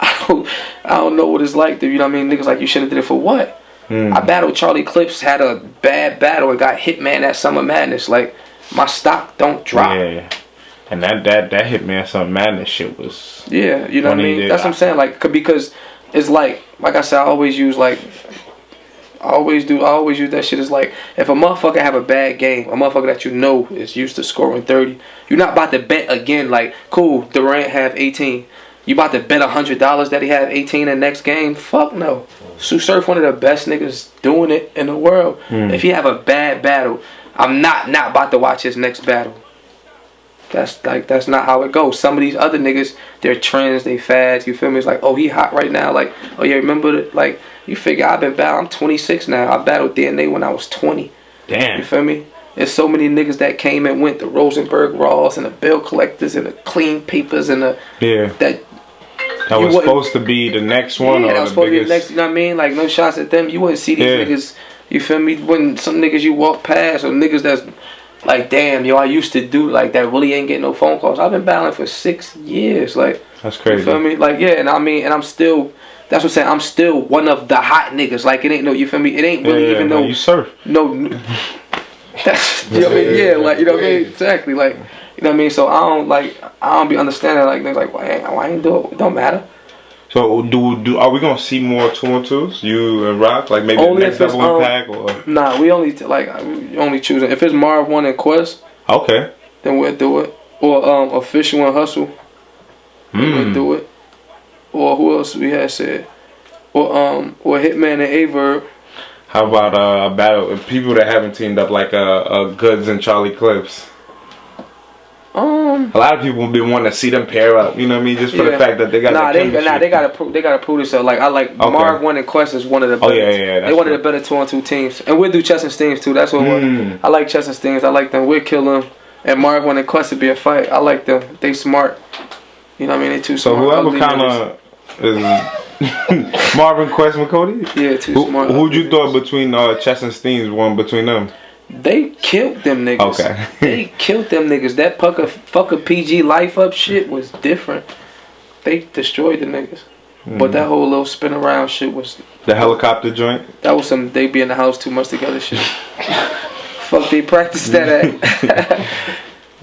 I don't know what it's like. You know what I mean? Niggas like, you should have did it for what? I battled Charlie Clips, had a bad battle, and got Hitman at Summer Madness. Like, my stock don't drop. Yeah. And that Hitman Summer Madness shit was. Yeah, you know what I mean? That's what I'm saying. Like, because it's like I said, I always use like I always use that shit as like, if a motherfucker have a bad game, a motherfucker that you know is used to scoring 30, you're not about to bet again like, cool, Durant have 18. You about to bet $100 that he have 18 in the next game? Fuck no. Tsu Surf one of the best niggas doing it in the world. If he have a bad battle, I'm not about to watch his next battle. That's not how it goes. Some of these other niggas, their trends, they fads, you feel me? It's like, oh, he hot right now. Like, oh yeah, remember that? Like, you figure I've been battling. I'm 26 now. I battled DNA when I was 20. Damn. You feel me? There's so many niggas that came and went. The Rosenberg Raws and the Bill Collectors and the Clean Papers and the that was supposed to be the next one. Yeah, or that was supposed to be the next. You know what I mean? Like, no shots at them. You wouldn't see these niggas. You feel me? When some niggas you walk past or niggas that's like, damn, yo, I used to do like that. Really ain't getting no phone calls. I've been battling for 6 years. Like, that's crazy. You feel me? Like, yeah, and I mean, and I'm still. That's what I'm saying. I'm still one of the hot niggas. Like, it ain't no. You feel me? It ain't really even no. You surf. No. That's, you know what I mean? Yeah, like, you know what I mean? Exactly. Like, you know what I mean? So I don't be understanding like things like why I ain't do it. It don't matter. So are we gonna see more 2-on-2s? You and Rock, like maybe only the next Double Impact or? Nah, we only only choosing if it's Marv 1 and Quest. Okay. Then we'll do it. Or Official and Hustle. We'll do it. Or who else we had said? Or Hitman and Averb. How about a battle with people that haven't teamed up like Goods and Charlie Clips? A lot of people been wanting to see them pair up. You know what I mean? Just for the fact that they got they gotta prove themselves. Like I like Marv 1 and Quest is one of the better. They one of the better 2-on-2 teams, and we'll do Chess and Steams too. That's what I like. Chess and Steams. I like them. We'll kill them. And Marv 1 and Quest would be a fight. I like them. They smart. You know what I mean? They too smart. So whoever kind of is Marvin Quest and Cody. Yeah, too smart. Who'd you thought between Chess and Steams? One between them. They killed them niggas. Okay. They killed them niggas. That fuck a PG life up shit was different. They destroyed the niggas. But that whole little spin around shit was the helicopter joint. That was some they be in the house too much together shit. Fuck they practiced that at.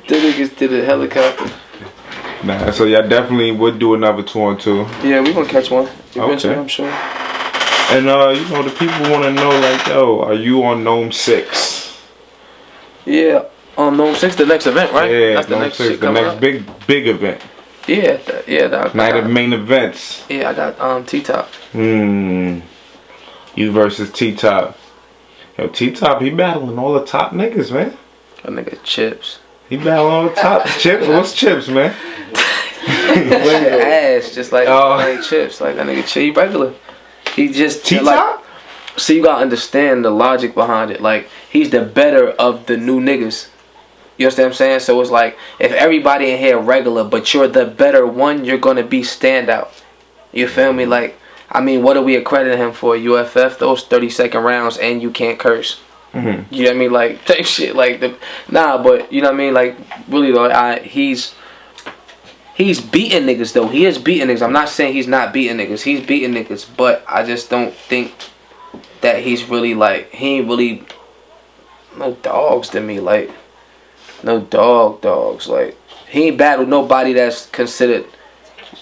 The niggas did a helicopter. Nah, so y'all definitely would do another 2-on-2. Yeah, we gonna catch one eventually, I'm sure. And you know, the people want to know like, yo, are you on NOME 6? Yeah, on NOME 6, the next event, right? Yeah, that's the NOME next 6, the next big event. Yeah, Night of main events. Yeah, I got T-Top. You versus T-Top. Yo, T-Top, he battling all the top niggas, man. That nigga Chips. He battling all the top Chips. What's Chips, man? Ass, just like Chips. Like that nigga Chi regular. He just T-Top? Like, so you gotta understand the logic behind it. Like, he's the better of the new niggas. You understand what I'm saying? So it's like, if everybody in here regular, but you're the better one, you're gonna be standout. You feel me? Like, I mean, what are we accrediting him for? UFF, those 30-second rounds, and you can't curse. You know what I mean? Like, type shit. Like, but you know what I mean? Like, really though, he's beating niggas though. He is beating niggas. I'm not saying he's not beating niggas. He's beating niggas, but I just don't think that he's really like, he ain't really no dogs to me. Like, no dogs. Like, he ain't battled nobody that's considered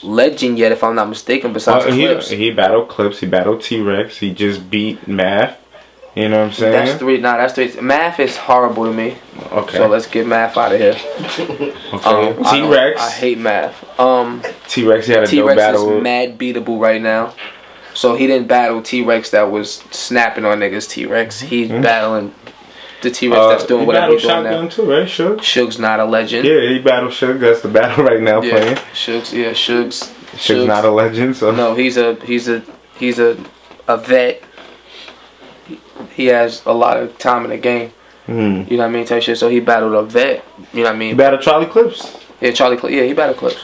legend yet, if I'm not mistaken, besides Clips. He battled Clips. He battled T-Rex. He just beat Math. You know what I'm saying? That's three. Math is horrible to me. Okay. So let's get Math out of here. Okay. T-Rex. I hate Math. T-Rex, he had a dope battle. T-Rex is mad beatable right now. So he didn't battle T-Rex that was snapping on niggas. T-Rex, he's battling the T-Rex that's doing whatever he's doing now. Shotgun too, right? Suge's not a legend. Yeah, he battled Suge. That's the battle right now playing. Suge's not a legend. So no, he's a vet. He has a lot of time in the game. You know what I mean? Type shit. So he battled a vet. You know what I mean? He battled Charlie Clips. Yeah, Yeah, he battled Clips.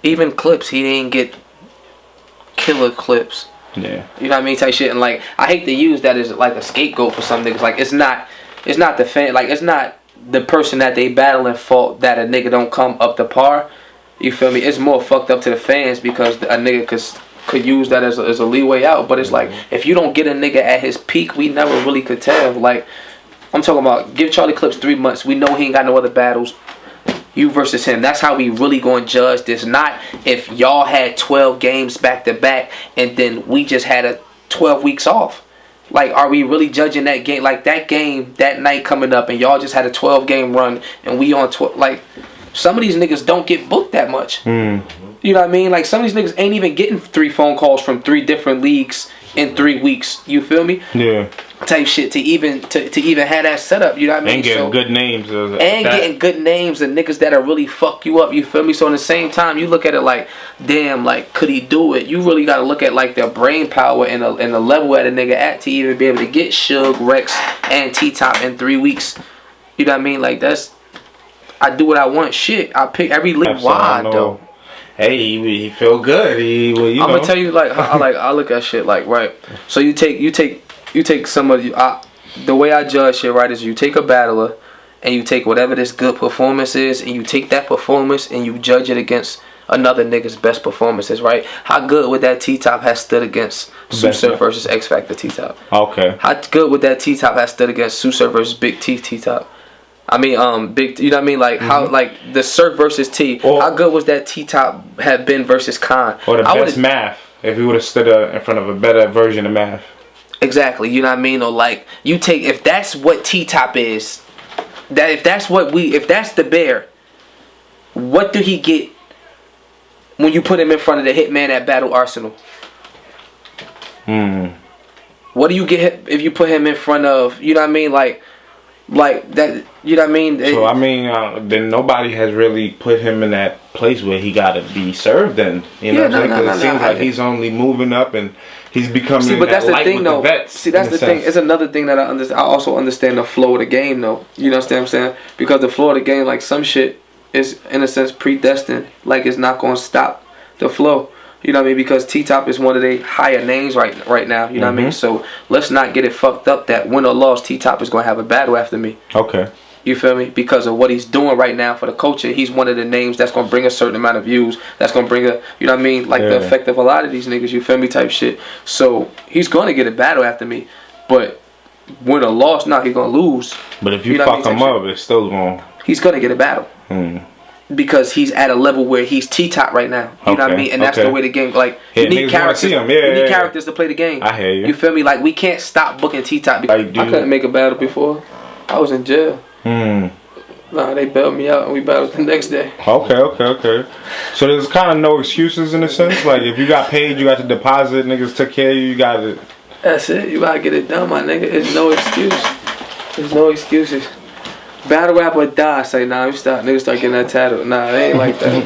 Even Clips, he didn't get killer Clips. Yeah. You know what I mean? Type shit. And like, I hate to use that as like a scapegoat for some niggas. Like, it's not the fan. Like, it's not the person that they battling fault that a nigga don't come up to par. You feel me? It's more fucked up to the fans because a nigga could use that as a leeway out. But it's like, if you don't get a nigga at his peak, we never really could tell. Like, I'm talking about, give Charlie Clips 3 months. We know he ain't got no other battles. You versus him. That's how we really going to judge this. Not if y'all had 12 games back to back and then we just had a 12 weeks off. Like, are we really judging that game? Like, that game, that night coming up, and y'all just had a 12-game run, and we on 12. Like, some of these niggas don't get booked that much. You know what I mean? Like, some of these niggas ain't even getting 3 phone calls from 3 different leagues in 3 weeks. You feel me? Yeah. Type shit to even have that setup. You know what I mean? And getting good names. Getting good names and niggas that'll really fuck you up. You feel me? So in the same time, you look at it like, damn, like, could he do it? You really gotta look at like their brain power and the level at a nigga at to even be able to get Suge, Rex, and T-Top in 3 weeks. You know what I mean? Like, that's, I do what I want. Shit, I pick every league wide though. Hey, he feel good. I'm gonna tell you like I look at shit like, right. So you take some of the way I judge shit, right, is you take a battler and you take whatever this good performance is and you take that performance and you judge it against another nigga's best performances, right? How good would that T-Top have stood against Tsu Surf versus X Factor T-Top? Okay. How good would that T-Top have stood against Tsu Surf versus Big T T-Top? I mean, big. You know what I mean? Like how, like the Surf versus T. How good was that T-Top have been versus Khan? Or the best Math, if he would have stood in front of a better version of Math. Exactly. You know what I mean? Or like you take, if that's what T-Top is, if that's the bear, what do he get when you put him in front of the hitman at Battle Arsonal? What do you get if you put him in front of? You know what I mean? Like that, you know what I mean? So I mean, then nobody has really put him in that place where he got to be served. Then you know, what I'm saying? Because it seems like he's only moving up and he's becoming. See, but that's the thing, though. See, that's the thing. It's another thing that I understand. I also understand the flow of the game, though. You know what I'm saying? Because the flow of the game, like some shit, is in a sense predestined. Like it's not gonna stop the flow. You know what I mean? Because T-Top is one of the higher names right now. You know what I mean? So let's not get it fucked up that win or loss, T-Top is going to have a battle after me. Okay. You feel me? Because of what he's doing right now for the culture. He's one of the names that's going to bring a certain amount of views. That's going to bring a, you know what I mean? Like the effect of a lot of these niggas, you feel me, type shit. So he's going to get a battle after me. But win or loss, nah, he's going to lose. But if you fuck him up, it's still going. He's going to get a battle. Because he's at a level where he's T-Top right now. You know what I mean? And that's the way the game, like, you need characters. You need characters to play the game. I hear you. You feel me? Like, we can't stop booking T-Top because I couldn't make a battle before. I was in jail. Nah, they bailed me out and we battled the next day. Okay. So there's kind of no excuses in a sense? Like, if you got paid, you got the deposit, niggas took care of you, you got it. That's it. You gotta get it done, my nigga. There's no excuse. There's no excuses. Battle rap or die. Say, nah, you stop. Niggas start getting that tattoo. Nah, they ain't like that.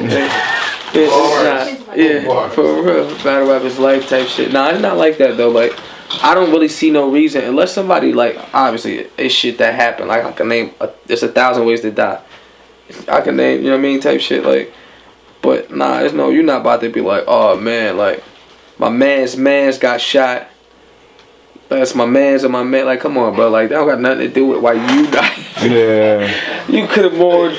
Yeah, for real. Battle rap is life type shit. Nah, it's not like that though. Like, I don't really see no reason unless somebody like obviously it's shit that happened. Like I can name there's 1,000 ways to die. I can name, you know what I mean, type shit. Like, but nah, there's no. You're not about to be like, oh man, like my man's got shot. That's my man's and my man. Like, come on, bro. Like, that don't got nothing to do with why you died. Yeah. You could have mourned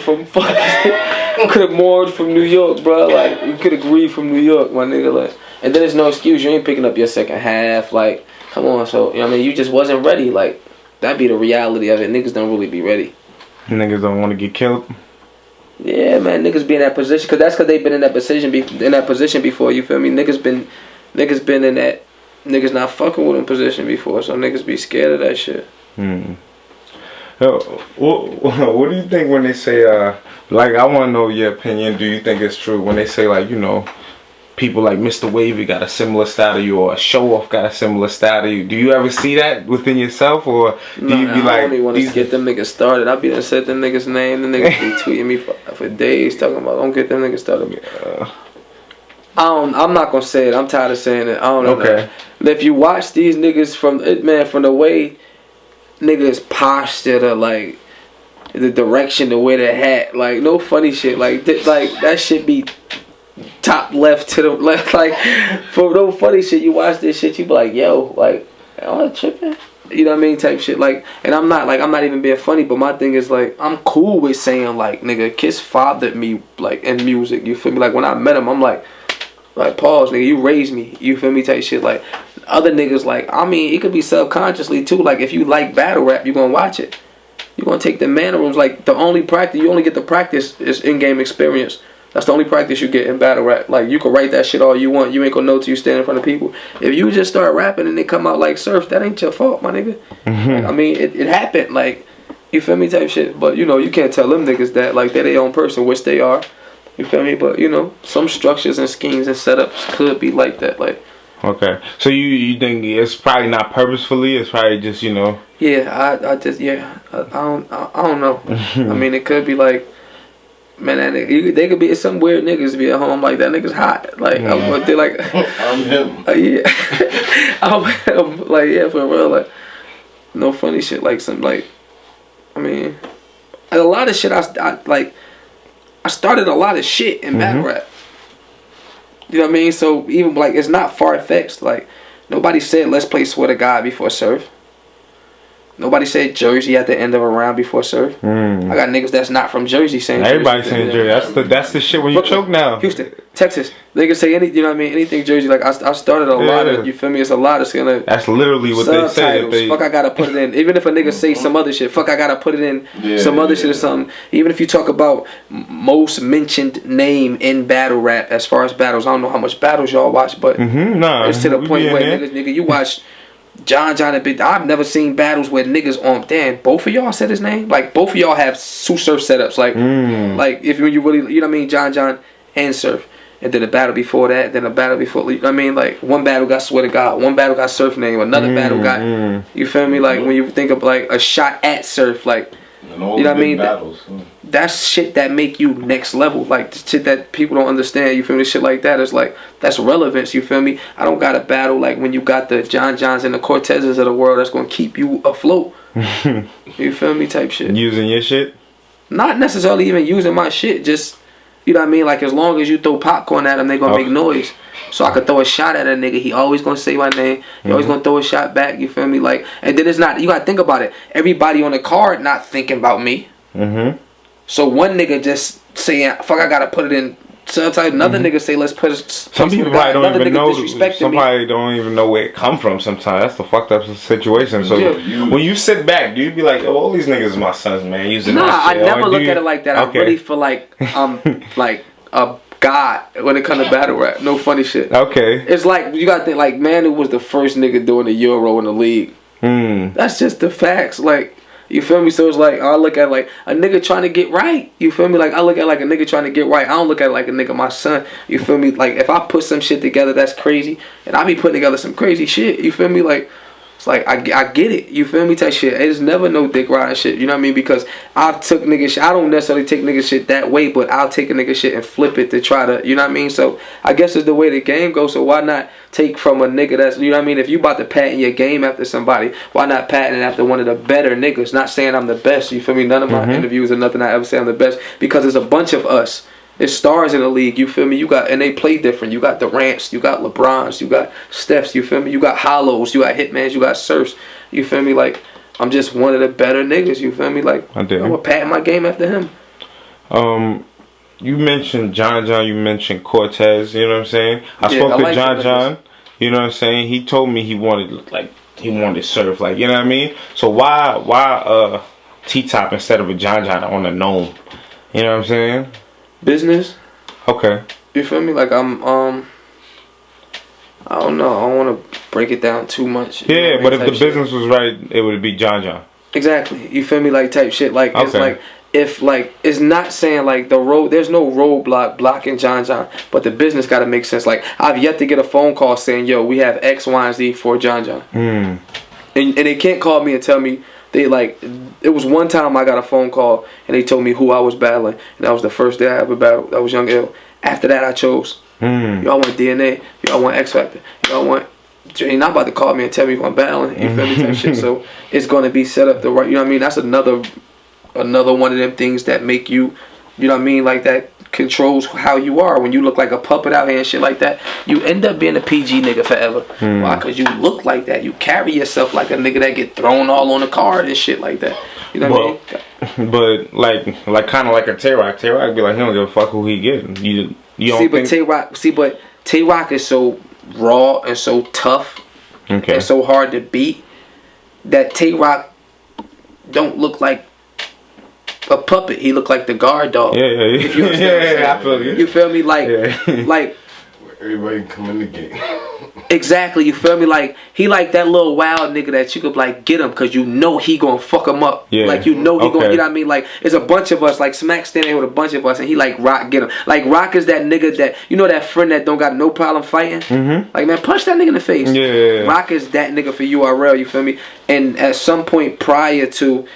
from New York, bro. Like, you could have grieved from New York, my nigga. Like, and then there's no excuse. You ain't picking up your second half. Like, come on. So, you know what I mean? You just wasn't ready. Like, that'd be the reality of it. Niggas don't really be ready. Niggas don't want to get killed. Yeah, man. Niggas be in that position. Because they've been in that position before. You feel me? Niggas been in that. Niggas not fucking with him position before, so niggas be scared of that shit. What do you think when they say, like, I want to know your opinion. Do you think it's true when they say, like, you know, people like Mr. Wavy got a similar style to you, or a Show Off got a similar style to you? Do you ever see that within yourself, or do you be like, I only want to get them niggas started. I be done said them niggas' name. The niggas be tweeting me for days talking about, don't get them niggas started. I'm not gonna say it. I'm tired of saying it. I don't know. Okay. If you watch these niggas from the way niggas posture, to like the direction, the way they hat, like no funny shit. Like that shit be top left to the left. Like for no funny shit, you watch this shit, you be like, yo, like, am I tripping? You know what I mean? Type shit. Like, and I'm not even being funny, but my thing is like, I'm cool with saying like, nigga, Kiss fathered me like in music. You feel me? Like when I met him, I'm like, pause, nigga, you raised me. You feel me? Type shit. Like, other niggas, like, I mean, it could be subconsciously, too. Like, if you like battle rap, you gonna watch it. You gonna take the mannerisms. Like, you only get the practice is in-game experience. That's the only practice you get in battle rap. Like, you can write that shit all you want. You ain't gonna know till you stand in front of people. If you just start rapping and they come out like Surf, that ain't your fault, my nigga. Like, I mean, it happened. Like, you feel me, type shit. But, you know, you can't tell them niggas that. Like, they're their own person, which they are. You feel me? But, you know, some structures and schemes and setups could be like that. Like, okay. So you think it's probably not purposefully? It's probably just, you know. Yeah, I don't know. I mean, it could be like, man, that nigga, they could be some weird niggas be at home like that nigga's hot. Like, they're like, I'm him. Yeah, I'm like, yeah, for real. Like, no funny shit. Like some like, I mean, a lot of shit. I started a lot of shit in battle rap. You know what I mean? So even like, it's not far fetched. Like, nobody said let's play Swear to God before Surf. Nobody said Jersey at the end of a round before Surf. I got niggas that's not from Jersey saying everybody Jersey. saying Jersey. That's the shit when you choke now. Houston, Texas. They can say anything, you know what I mean? Anything Jersey. Like, I started a lot of, you feel me? It's a lot of gonna. That's literally what they say. Fuck, I gotta put it in. Even if a nigga say some other shit, fuck, I gotta put it in some other shit or something. Even if you talk about most mentioned name in battle rap as far as battles, I don't know how much battles y'all watch, but it's to the point where nigga, you watch John and Big. I've never seen battles where niggas on. Damn, both of y'all said his name. Like, both of y'all have Tsu Surf setups. Like if you really, you know what I mean, John and Surf, and then a battle before that, then a battle before. You know what I mean, like, one battle got Swear to God, one battle got Surf name, another battle got. You feel me? Like, when you think of like a shot at Surf, like, you know what I mean. That's shit that make you next level. Like, shit that people don't understand. You feel me? Shit like that is like, that's relevance. You feel me? I don't got a battle like when you got the Johns and the Cortezes of the world that's gonna keep you afloat. You feel me? Type shit. Using your shit? Not necessarily even using my shit. Just, you know what I mean? Like, as long as you throw popcorn at them, they gonna make noise. So I could throw a shot at a nigga. He always gonna say my name. He always gonna throw a shot back. You feel me? Like, and then it's not. You gotta think about it. Everybody on the card not thinking about me. So one nigga just saying, fuck, I gotta put it in subtitle. Another nigga say, let's put it. Some people probably don't even know. Somebody don't even know where it come from sometimes. That's the fucked up situation. So when you sit back, do you be like, oh, all these niggas is my sons, man, using I never look at it like that. I really feel like like a god when it comes to battle rap. No funny shit. Okay. It's like, you gotta think, like, Manu was the first nigga doing the Euro in the league. That's just the facts. Like, you feel me? So it's like, I look at like a nigga trying to get right. You feel me? Like, I look at like a nigga trying to get right. I don't look at it like a nigga my son. You feel me? Like, if I put some shit together that's crazy, and I be putting together some crazy shit. You feel me? Like, it's like, I get it. You feel me? Type shit. It's never no dick riding shit. You know what I mean? Because I've took nigga shit. I don't necessarily take nigga shit that way, but I'll take a nigga shit and flip it to try to, you know what I mean? So I guess it's the way the game goes. So why not take from a nigga that's, you know what I mean? If you about to patent your game after somebody, why not patent it after one of the better niggas? Not saying I'm the best. You feel me? None of my interviews or nothing I ever say I'm the best, because there's a bunch of us. There's stars in the league, you feel me? You got, and they play different. You got Durant's, you got LeBron's, you got Steph's, you feel me? You got Hollows, you got Hitmans, you got Surfs, you feel me? Like, I'm just one of the better niggas, you feel me? Like, I'm gonna patent my game after him. You mentioned John, you mentioned Cortez, you know what I'm saying? I spoke to John, you know what I'm saying? He told me he wanted Surf, like, you know what I mean? So why T-Top instead of a John on the NOME? You know what I'm saying? Business. Okay. You feel me? Like, I'm I don't know. I don't want to break it down too much. Yeah, but if the business was right, it would be John. Exactly. You feel me? Like, type shit. Like, it's like, if like, it's not saying like the road, there's no roadblock blocking John, but the business got to make sense. Like, I've yet to get a phone call saying, yo, we have X, Y, and Z for John. And they can't call me and tell me. They like, it was one time I got a phone call and they told me who I was battling, and that was the first day I ever battled. That was Young Ill. After that, I chose. Y'all want DNA? Y'all want X Factor? Y'all want? You're not about to call me and tell me who I'm battling. You feel me? Type shit. So it's gonna be set up the right. You know what I mean? That's another one of them things that make you. You know what I mean? Like, that controls how you are. When you look like a puppet out here and shit like that, you end up being a PG nigga forever. Why? Because you look like that. You carry yourself like a nigga that get thrown all on the card and shit like that. You know what I mean? But like kind of like a Tay Rock. Tay Rock be like, he don't give a fuck who he getting. You don't see, but Tay Rock is so raw and so tough and so hard to beat that Tay Rock don't look like a puppet. He looked like the guard dog. Yeah. If you understand I feel you. You feel me? Like, like. Everybody come in the game. Exactly, you feel me? Like, he like that little wild nigga that you could like get him because you know he gonna fuck him up. Yeah. Like, you know he gonna, you know what I mean? Like, it's a bunch of us, like Smack standing here with a bunch of us and he like Rock get him. Like, Rock is that nigga that, you know, that friend that don't got no problem fighting? Mm-hmm. Like, man, punch that nigga in the face. Yeah. Rock is that nigga for URL, you feel me? And at some point prior to,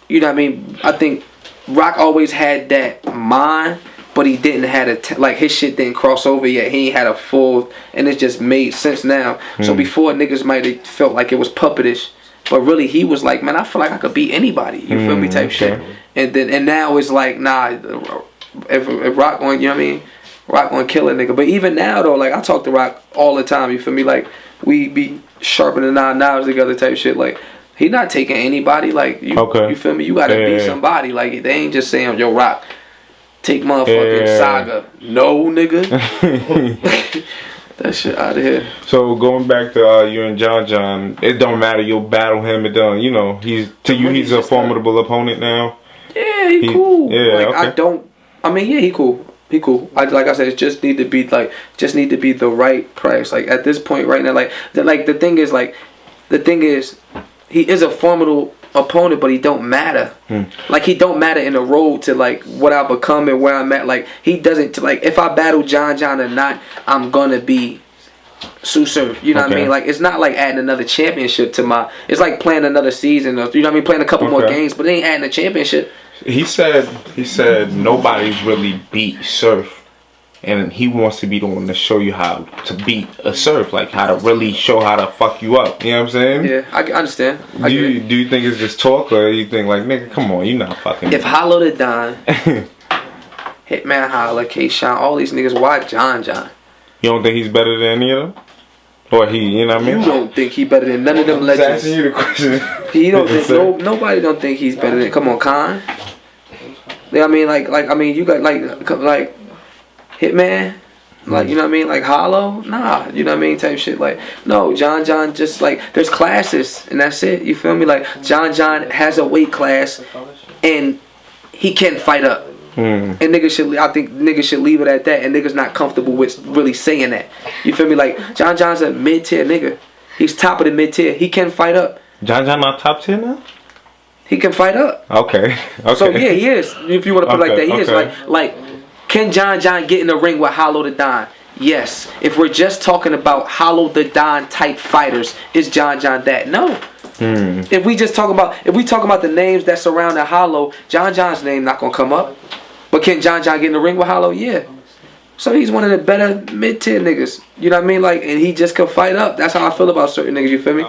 you know what I mean? I think Rock always had that mind, but he didn't have like his shit didn't cross over yet. He ain't had a full, and it just made sense now. So before niggas might have felt like it was puppetish, but really he was like, man, I feel like I could beat anybody. You feel me, type shit. And now it's like, nah, if Rock going, you know what I mean? Rock gonna kill a nigga. But even now though, like I talk to Rock all the time. You feel me? Like we be sharpening our knives together, type shit. Like he not taking anybody. Like you feel me? You gotta beat somebody. Like they ain't just saying, yo, Rock, take motherfucking Saga. No, nigga. That shit out of here. So going back to you and John, it don't matter. You'll battle him. It don't. You know, he's a formidable opponent now. Yeah, he cool. Yeah, like, he cool. He cool. Like I said, it just need to be the right price. Like at this point right now, the thing is, he is a formidable opponent, but he don't matter. Like he don't matter in the road to like what I become and where I'm at. Like he doesn't, like if I battle John or not, I'm gonna be Tsu Surf. You know what I mean? Like it's not like adding another championship to my. It's like playing another season. Or, you know what I mean? Playing a couple more games, but it ain't adding a championship. He said nobody's really beat Surf. And he wants to be the one to show you how to beat a Surf, like how to really show how to fuck you up. You know what I'm saying? Yeah, I understand. Do you think it's just talk, or you think like, nigga, come on, you not fucking? If Hollow the Don, Hitman Holla, K-Shine, all these niggas, why John? You don't think he's better than any of them? Or he, you know what I mean? You don't think he better than none of them legends? I'm asking you the question. He don't think nobody don't think he's better than. Come on, Khan. You know what I mean? Like you got like Hitman, like you know what I mean, like Hollow, nah, you know what I mean, type shit. Like no, John, just like there's classes and that's it. You feel me? Like John has a weight class and he can fight up. And I think niggas should leave it at that. And niggas not comfortable with really saying that. You feel me? Like John's a mid tier nigga. He's top of the mid tier. He can fight up. John not top tier now? He can fight up. Okay. So yeah, he is. If you want to put it like that, he is. Like. Can John get in the ring with Hollow the Don? Yes. If we're just talking about Hollow the Don type fighters, is John that? No. If we talk about the names that surround the Hollow, John's name not gonna come up. But can John get in the ring with Hollow? Yeah. So he's one of the better mid-tier niggas. You know what I mean? Like, and he just can fight up. That's how I feel about certain niggas. You feel me?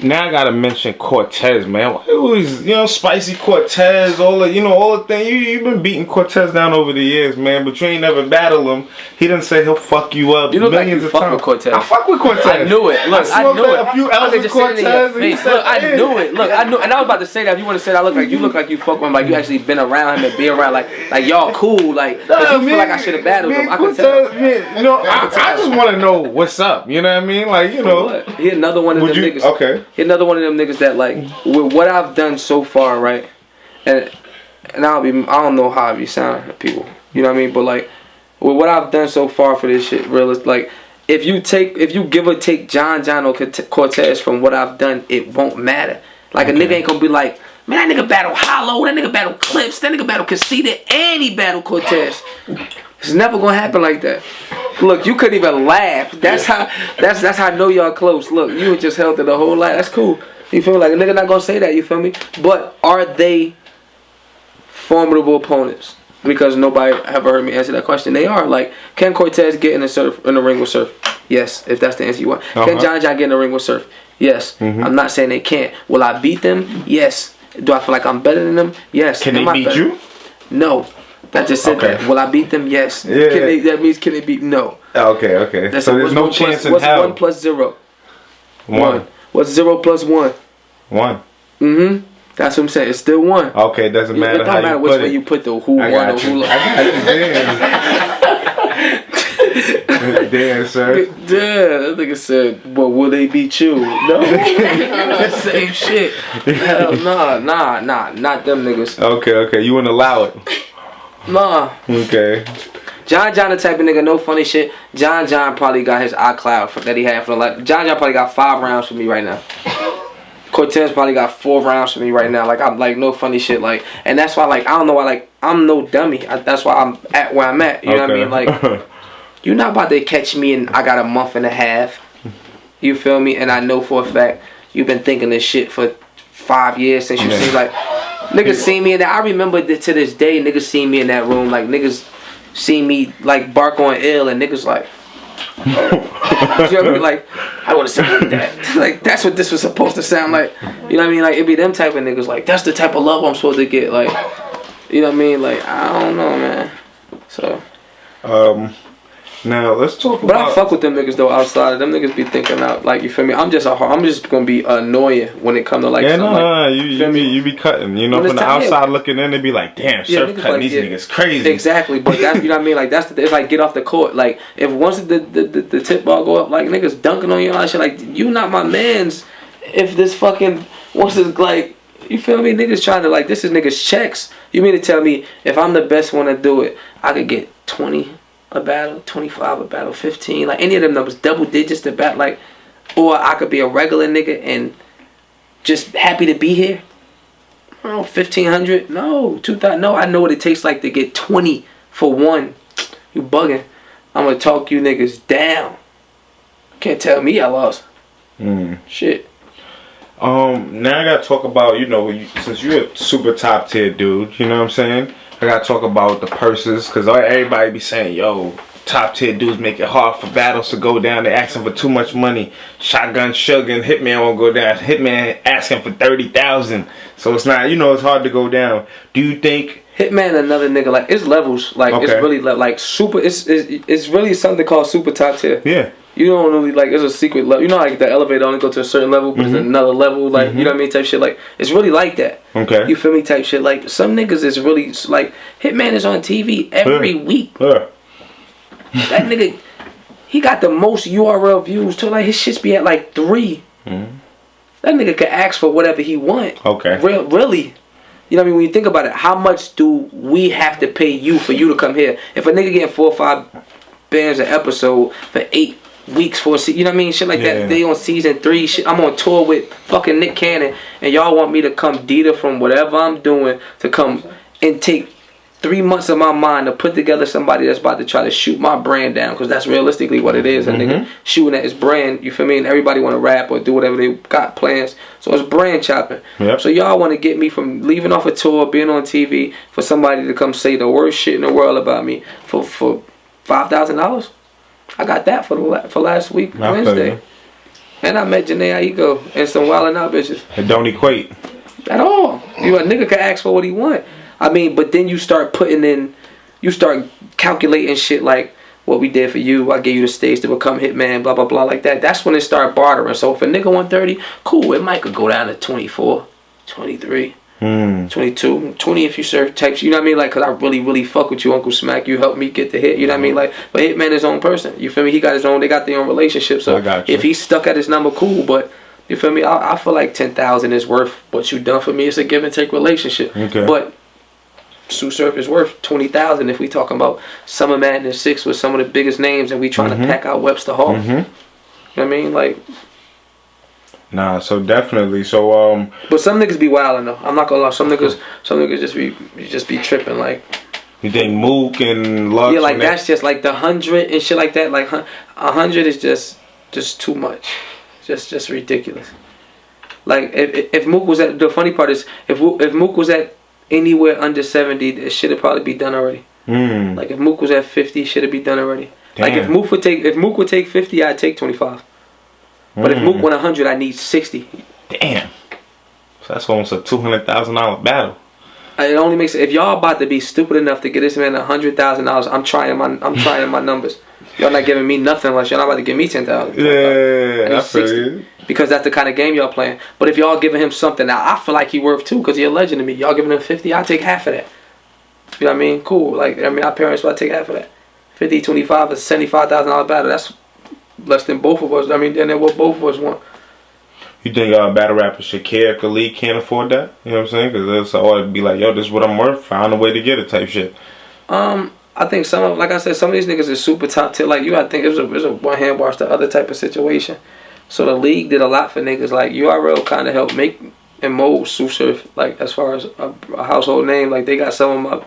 Now I gotta mention Cortez, man. It was, spicy Cortez, all the thing. You've been beating Cortez down over the years, man. But you ain't never battled him. He didn't say he'll fuck you up. You look like millions you of fuck times. with Cortez. I fuck with Cortez. I knew it. Look, I knew it. A few L's with Cortez. Look, I knew it. Look, I knew. And I was about to say that. If you want to say that, you look like you fuck with him. Like you actually been around him and be around. Like y'all cool. Like, cause you feel like I should have battled him. I could tell. I just want to know what's up. You know what I mean? Like, He another one of them niggas. Okay. He another one of them niggas that like with what I've done so far, right? And I don't know how I be sounding to people. You know what I mean? But like with what I've done so far for this shit, real, it's like if you give or take John or Cortez from what I've done, it won't matter. Like a nigga ain't gonna be like, man, that nigga battle Hollow, that nigga battle Clips, that nigga battle Conceited, and he battle Cortez. It's never gonna happen like that. Look, you couldn't even laugh. That's how I know y'all close. Look, you were just held to the whole life. That's cool. You feel me? Like a nigga not gonna say that. You feel me? But are they formidable opponents? Because nobody ever heard me answer that question. They are. Like, can Cortez get in the ring with Surf? Yes, if that's the answer you want. Can John get in the ring with Surf? Yes. I'm not saying they can't. Will I beat them? Yes. Do I feel like I'm better than them? Yes. Can they beat you? No. I just said that. Will I beat them? Yes. Yeah. That means can they beat? No. Okay. So there's no chance in hell. What's 1 plus 0? 1. What's 0 plus 1? 1. That's what I'm saying. It's still 1. Okay, it doesn't matter. It don't matter which way you put the who won or who lost. Damn, sir. Yeah, that nigga said, "Well, will they beat you?" No, same shit. Hell nah, not them niggas. Okay, you wouldn't allow it. Nah. Okay. John the type of nigga, no funny shit. John probably got his iCloud that he had for the life. John probably got 5 rounds for me right now. Cortez probably got 4 rounds for me right now. Like, I'm like, no funny shit. Like, and that's why, like, I don't know why, like, I'm no dummy. That's why I'm at where I'm at. You know what I mean? Like, you're not about to catch me and I got a month and a half. You feel me? And I know for a fact you've been thinking this shit for 5 years since you seen, like, niggas seen me in that. I remember that to this day, niggas seen me in that room. Like, niggas seen me, like, bark on ill and niggas like, oh. You know what I mean? Like, I want to sound like that. Like, that's what this was supposed to sound like. You know what I mean? Like, it be them type of niggas. Like, that's the type of love I'm supposed to get. Like, you know what I mean? Like, I don't know, man. So. Now let's talk about. But I fuck with them niggas though. Outside of them niggas be thinking out, like, you feel me? I'm just gonna be annoying when it come to like. Yeah, something like, you be cutting. You know, from the outside looking in, they be like, damn, Surf cutting these niggas crazy. Exactly, but that's, you know what I mean. Like, it's like get off the court. Like, if once the tip ball go up, like, niggas dunking on you and all that shit. Like, you not my man's. If this fucking once it's like, you feel me? Niggas trying to, like, this is niggas checks. You mean to tell me if I'm the best one to do it, I could get 20 a battle, 25 a battle, 15, like any of them numbers, double digits to bat, like, or I could be a regular nigga and just happy to be here. I don't know, 1,500, no, 2,000, no, I know what it takes like to get 20 for one. You bugging. I'm gonna talk you niggas down. Can't tell me I lost. Shit. Now I gotta talk about, you know, since you're a super top tier dude, you know what I'm saying? I gotta talk about the purses, cause everybody be saying, yo, top tier dudes make it hard for battles to go down. They asking for too much money. Shotgun Suge and Hitman won't go down. Hitman asking for 30,000. So it's not, you know, it's hard to go down. Do you think Hitman another nigga, like, it's levels, like, it's really like super, it's really something called super top tier. Yeah. You don't really, like, it's a secret level. You know, like, the elevator only go to a certain level, but it's another level, like, you know what I mean, type shit. Like, it's really like that. Okay. You feel me, type shit. Like, some niggas is really, like, Hitman is on TV every week. That nigga, he got the most URL views, too. Like, his shits be at, like, 3. That nigga could ask for whatever he want. Okay. Really. You know what I mean? When you think about it, how much do we have to pay you for you to come here? If a nigga getting 4 or 5 bands an episode for 8 weeks for a season, you know what I mean? Shit like that. They on season 3. Shit, I'm on tour with fucking Nick Cannon, and y'all want me to come Dita from whatever I'm doing to come and take 3 months of my mind to put together somebody that's about to try to shoot my brand down, because that's realistically what it is. A nigga shooting at his brand, you feel me? And everybody want to rap or do whatever they got plans. So it's brand chopping. Yep. So y'all want to get me from leaving off a tour, being on TV, for somebody to come say the worst shit in the world about me for $5,000? I got that for last week, Wednesday. And I met Janae Aiko and some wildin' out bitches. It don't equate at all. You a nigga can ask for what he want. I mean, but then you start you start calculating shit like, what we did for you, I gave you the stage to become Hitman, blah, blah, blah, like that. That's when it start bartering. So if a nigga want 30, cool, it might could go down to 24, 23, 22, 20 if you serve types. You know what I mean? Like, cause I really, really fuck with you, Uncle Smack. You helped me get the hit. You know what I mean? Like, but Hitman is his own person. You feel me? He got his own, they got their own relationship. So if he's stuck at his number, cool, but you feel me? I feel like 10,000 is worth what you done for me. It's a give and take relationship. Okay. But Tsu Surf is worth 20,000 if we talking about Summer Madness 6 with some of the biggest names and we trying to pack out Webster Hall. You know what I mean? Like, nah, so definitely. So but some niggas be wildin' though. I'm not gonna lie. Some niggas just be tripping. Like, you think Mook and Lux? Yeah, like that's just like the 100 and shit like that. Like 100 is just too much. Just ridiculous. Like if Mook was at, the funny part is if Mook was at anywhere under 70, it should have probably be done already. Like if Mook was at 50, should have be done already. Damn. Like if Mook would take 50, I'd take 25. But if Mook went 100, I need 60. Damn. So that's almost a $200,000 battle. It only makes, if y'all about to be stupid enough to get this man $100,000, I'm trying my numbers. Y'all not giving me nothing unless y'all not about to give me 10,000. Yeah, I feel you. Because that's the kind of game y'all playing. But if y'all giving him something, now I feel like he worth 2 because he a legend to me. Y'all giving him 50, I'll take half of that. You know what I mean? Cool. Like, I mean, our parents will take half of that. 50, 25 is $75,000 battle. That's less than both of us. I mean, than what both of us want. You think battle rappers should care if the league can't afford that? You know what I'm saying? Because it's always be like, yo, this is what I'm worth. Found a way to get it type shit. I think like I said, some of these niggas is super top tier. Like, you gotta think it was a one hand wash the other type of situation. So the league did a lot for niggas. Like, URL kind of helped make and mold Tsu Surf, like, as far as a household name. Like, they got some of my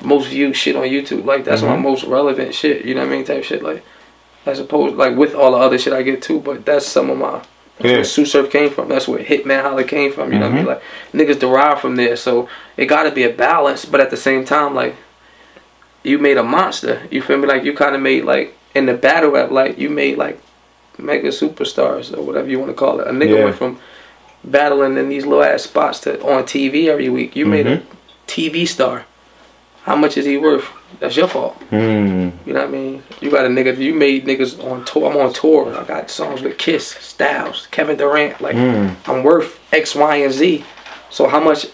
most viewed shit on YouTube. Like, that's my most relevant shit. You know what I mean? Type shit. Like, as opposed, like, with all the other shit I get too. But that's some of my... That's where Tsu Surf came from. That's where Hitman Holla came from. You know what I mean? Like, niggas derive from there. So it got to be a balance. But at the same time, like, you made a monster. You feel me? Like, you kind of made, like, in the battle rap, like, you made, like, mega superstars or whatever you want to call it. A nigga went from battling in these little ass spots to on TV every week. You made a TV star. How much is he worth? That's your fault. You know what I mean? You got a nigga. You made niggas on tour. I'm on tour. I got songs with Kiss, Styles, Kevin Durant. Like, I'm worth X, Y, and Z. So how much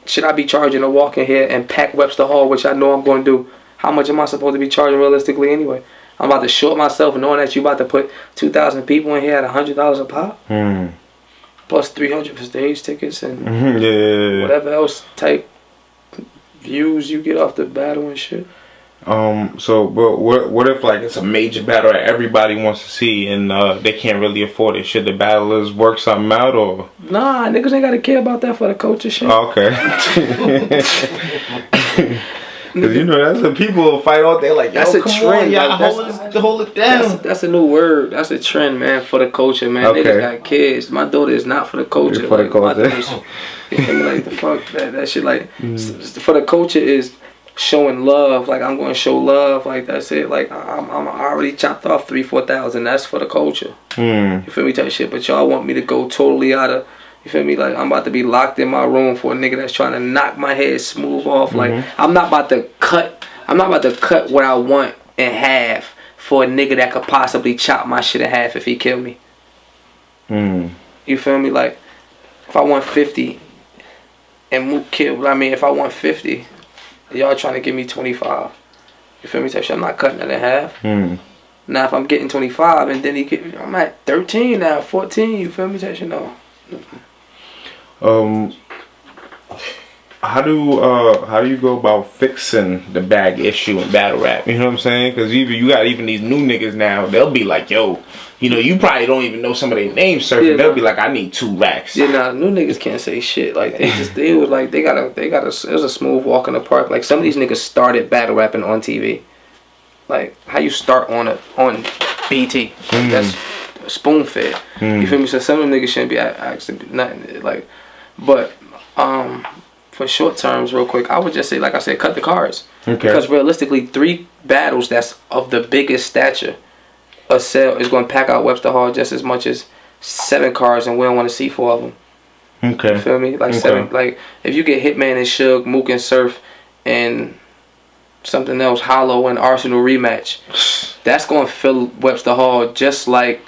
should I be charging to walk in here and pack Webster Hall, which I know I'm going to do? How much am I supposed to be charging realistically anyway? I'm about to short myself knowing that you about to put 2,000 people in here at $100 a pop. Plus $300 for stage tickets and whatever else type views you get off the battle and shit. So, but what if, like, it's a major battle that everybody wants to see and they can't really afford it? Should the battlers work something out, or? Nah, niggas ain't gotta care about that for the culture shit. Oh, okay. Cause you know that's what people fight all day. Like, that's a trend. Y'all hold it down. That's a new word. That's a trend, man, for the culture, man. Okay. Niggas got kids. My daughter is not for the culture. For the culture. You feel me? Like, the fuck that shit. Like, for the culture is showing love. Like, I'm going to show love. Like, that's it. Like, I'm already chopped off 3,000-4,000. That's for the culture. You feel me? Type shit. But y'all want me to go totally out of. You feel me? Like, I'm about to be locked in my room for a nigga that's trying to knock my head smooth off. Like, I'm not about to cut what I want in half for a nigga that could possibly chop my shit in half if he kill me. You feel me? Like, if I want 50 and Mook kill, if I want 50, y'all trying to give me 25. You feel me? Type shit. I'm not cutting it in half. Now, if I'm getting 25 and then I'm at 13 now, 14. You feel me? Type shit. No. How do you go about fixing the bag issue in battle rap? You know what I'm saying? Because you got even these new niggas now. They'll be like, yo, you know, you probably don't even know some of their names surfing. They'll be like, I need 2 racks. Yeah, nah, new niggas can't say shit. Like, they got a it was a smooth walk in the park. Like, some of these niggas started battle rapping on TV. Like, how you start on BT. That's spoon fed. You feel me? So some of them niggas shouldn't be actually nothing. Like, but for short terms, real quick, I would just say, like I said, cut the cards. Because realistically, 3 battles that's of the biggest stature a sale is going to pack out Webster Hall just as much as 7 cards, and we don't want to see 4 of them. You feel me? Like 7. Like, if you get Hitman and Suge, Mook and Surf, and something else, Hollow and Arsonal rematch, that's going to fill Webster Hall just like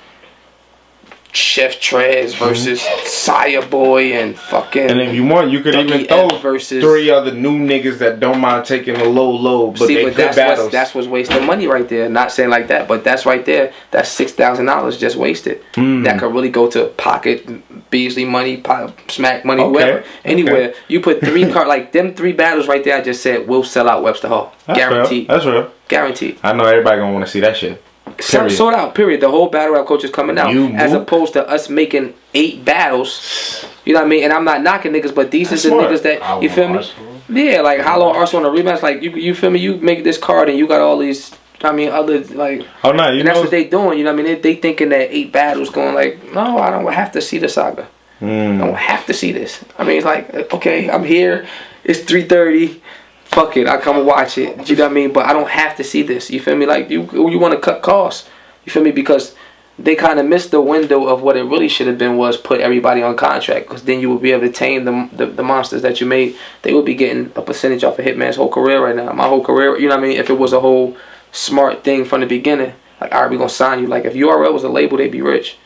Chef Trez versus Sire Boy and fucking. And if you want, you could even throw versus 3 other new niggas that don't mind taking a low, but they good battles. That's what's wasting money right there. Not saying like that, but that's right there. That's $6,000 just wasted. That could really go to Pocket, Beasley money, Smack money, whoever. Anywhere you put 3 cards, like them 3 battles right there, I just said will sell out Webster Hall. Guaranteed. That's real. Guaranteed. I know everybody gonna want to see that shit. Sold out, period. The whole battle rap culture is coming out. As opposed to us making 8 battles. You know what I mean? And I'm not knocking niggas, but these are the niggas that, you feel me? Yeah, like Hollow and Arsonal on a rematch. Like, you feel me? You make this card and you got all these, other, like. Oh, no, and that's what they doing, you know what I mean? They thinking that 8 battles going like, no, I don't have to see the saga. I don't have to see this. I mean, it's like, okay, I'm here. It's 3:30. Fuck it, I come and watch it. You know what I mean? But I don't have to see this. You feel me? Like, you want to cut costs. You feel me? Because they kind of missed the window of what it really should have been, was put everybody on contract. Because then you would be able to tame the monsters that you made. They would be getting a percentage off of Hitman's whole career right now. My whole career, you know what I mean? If it was a whole smart thing from the beginning. Like, all right, we going to sign you. Like, if URL was a label, they'd be rich.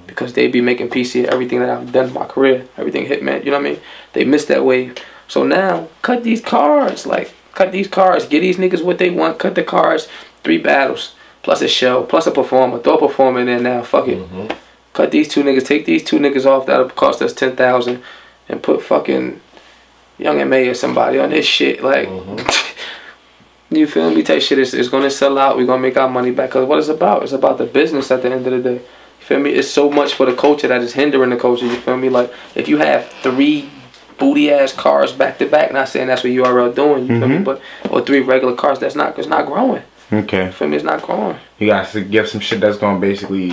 Because they'd be making PC of everything that I've done in my career. Everything Hitman, you know what I mean? They missed that wave. So now, cut these cards. Like, cut these cards. Get these niggas what they want. Cut the cards. 3 battles, plus a show, plus a performer. Throw a performer in there now. Fuck it. Cut these 2 niggas. Take these 2 niggas off. That'll cost us $10,000, and put fucking Young M.A. or somebody on this shit. Like, you feel me? Type shit. It's gonna sell out. We're gonna make our money back. Cause what it's about? It's about the business at the end of the day. You feel me? It's so much for the culture that is hindering the culture. You feel me? Like, if you have 3 booty ass cars back to back, not saying that's what URL doing. You feel me? But or 3 regular cars, it's not growing. Okay. You feel me? It's not growing. You got to get some shit that's gonna basically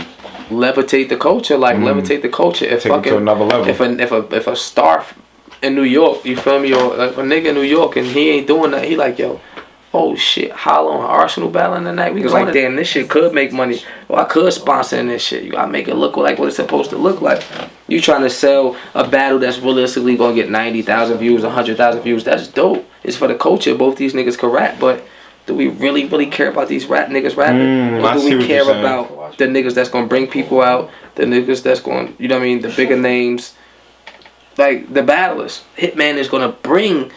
levitate the culture. Like levitate the culture. If take it to another level. If a star in New York, you feel me, or like a nigga in New York and he ain't doing that, he like, yo, oh shit, Hollow and Arsonal battling tonight. We like, damn, this shit could make money. Well, I could sponsor in this shit. You gotta make it look like what it's supposed to look like. You trying to sell a battle that's realistically gonna get 90,000 views, 100,000 views. That's dope. It's for the culture. Both these niggas can rap, but do we really care about these rap niggas rapping? Or do we care about the niggas that's gonna bring people out, the niggas that's going, you know what I mean, the bigger names? Like, the battlers. Hitman is gonna bring,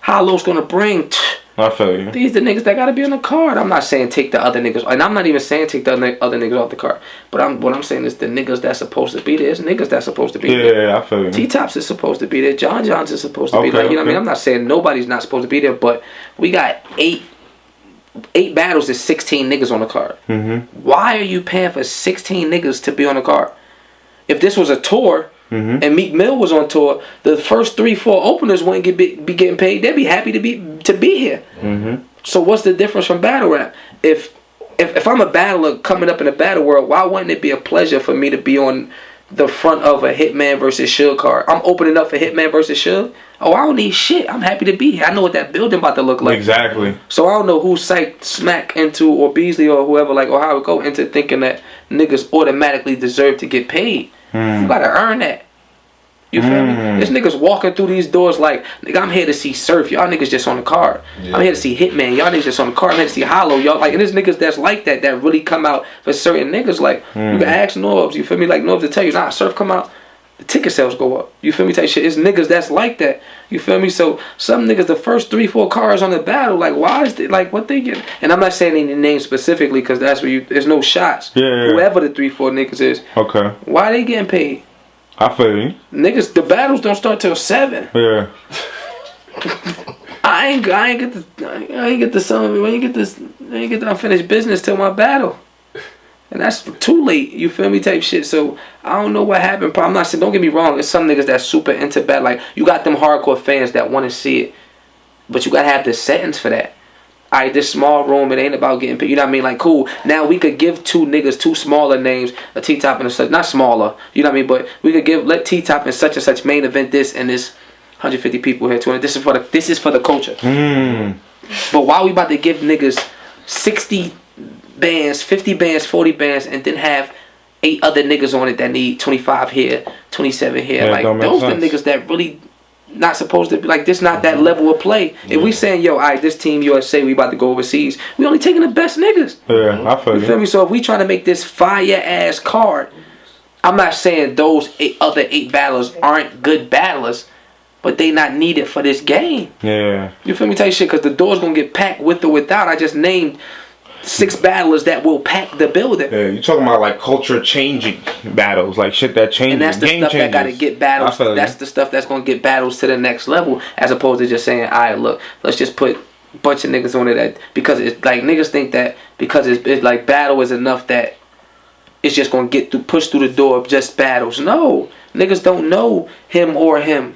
Hollow's gonna bring. I feel you. These the niggas that gotta be on the card. I'm not saying take the other niggas, and I'm not even saying take the other niggas off the card. But what I'm saying is the niggas that's supposed to be there. It's niggas that's supposed to be there. Yeah, I feel you. T-Tops is supposed to be there. John Johns is supposed to be there. You know what I mean? I'm not saying nobody's not supposed to be there, but we got 8 battles. There's 16 niggas on the card. Why are you paying for 16 niggas to be on the card? If this was a tour. And Meek Mill was on tour, the first 3-4 openers wouldn't be getting paid. They'd be happy to be here. So what's the difference from battle rap? If I'm a battler coming up in the battle world, why wouldn't it be a pleasure for me to be on the front of a Hitman versus Suge card? I'm opening up for Hitman versus Suge. Oh, I don't need shit. I'm happy to be here. I know what that building about to look like. Exactly. So I don't know who psyched Smack into, or Beasley or whoever, like, or how it go into thinking that niggas automatically deserve to get paid. You gotta earn that. You feel me? This niggas walking through these doors like, nigga, I'm here to see Surf. Y'all niggas just on the card. I'm here to see Hitman. Y'all niggas just on the card. I'm here to see Hollow. Y'all like, and there's niggas that's like that really come out for certain niggas. Like, you can ask Norbs. You feel me? Like, Norbs to tell you, nah, Surf come out, the ticket sales go up. You feel me? Type shit. It's niggas that's like that. You feel me? So some niggas, the first 3-4 cars on the battle, like, why is they, like, what they get? And I'm not saying any names specifically because that's where there's no shots. Whoever the 3-4 niggas is. Okay. Why they getting paid? I feel you. Niggas, the battles don't start till 7. Yeah. I ain't get the unfinished business till my battle. And that's too late, you feel me, type shit. So I don't know what happened. I'm not saying, don't get me wrong, there's some niggas that's super into battle. Like, you got them hardcore fans that want to see it, but you gotta have the settings for that. Alright, this small room, it ain't about getting paid. You know what I mean? Like, cool. Now we could give 2 niggas 2 smaller names, a T-Top and a such, not smaller. You know what I mean? But we could let T-Top and such main event this and this 150 people here, 200. This is for the culture. But why we about to give niggas 60 bands, 50 bands, 40 bands, and then have 8 other niggas on it that need 25 here, 27 here? Yeah, like, those are the niggas that really not supposed to be, like, this not that level of play. If we saying, yo, alright, this team USA, we about to go overseas, we only taking the best niggas. Yeah, I feel you. You feel me? So if we trying to make this fire ass card, I'm not saying those other 8 battlers aren't good battlers, but they not needed for this game. Yeah. You feel me? Tell you shit, because the door's gonna get packed with or without. I just named 6 battlers that will pack the building. Yeah, you're talking about like culture changing battles, like shit that changes. And that's the game stuff changes. that gotta get battles. That's the stuff that's gonna get battles to the next level, as opposed to just saying, alright, look, let's just put a bunch of niggas on it that, because it's like niggas think that because it's like battle is enough that it's just gonna get push through the door of just battles. No, niggas don't know him or him.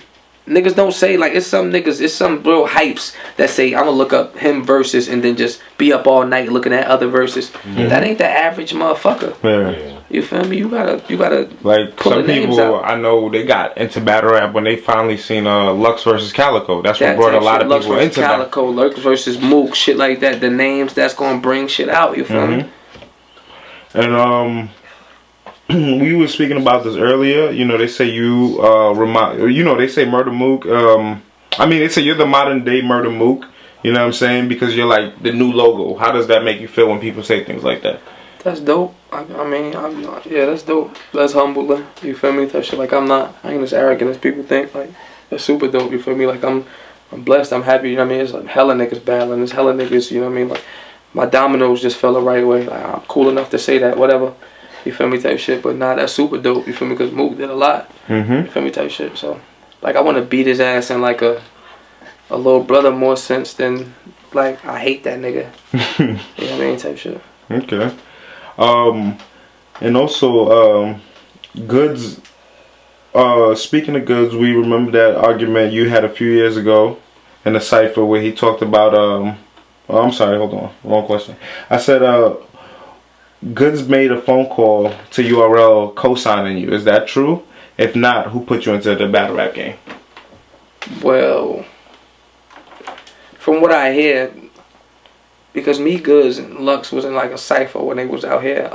Niggas don't say, like, it's some niggas, it's some real hypes that say, I'm gonna look up him verses and then just be up all night looking at other verses. That ain't the average motherfucker. Yeah. You feel me? You gotta like, pull some the names people out. I know they got into battle rap when they finally seen Lux versus Calico. That's what brought a lot of people into Calico, Lux versus Mook, shit like that. The names that's gonna bring shit out. You feel me? And we were speaking about this earlier. You know, they say you they say Murder Mook. I mean, they say you're the modern day Murder Mook. You know what I'm saying? Because you're like the new logo. How does that make you feel when people say things like that? That's dope. I mean, yeah, that's dope. That's humbling. You feel me? That shit. Like, I ain't as arrogant as people think. Like, that's super dope. You feel me? Like, I'm blessed. I'm happy. You know what I mean? It's like hella niggas battling. There's hella niggas. You know what I mean? Like, my dominoes just fell the right way. Like, I'm cool enough to say that, whatever. You feel me, type shit. But nah, that's super dope. You feel me? Because Mook did a lot. You feel me, type shit. So, like, I want to beat his ass in like a little brother more sense than like I hate that nigga. You know what I mean, type shit. Okay. And also, Goods. Speaking of Goods, we remember that argument you had a few years ago in the cipher where he talked about oh, I'm sorry, hold on, wrong question. I said Goods made a phone call to URL co-signing you. Is that true? If not, who put you into the battle rap game? Well, from what I hear, because me, Goods, and Lux was in like a cipher when they was out here.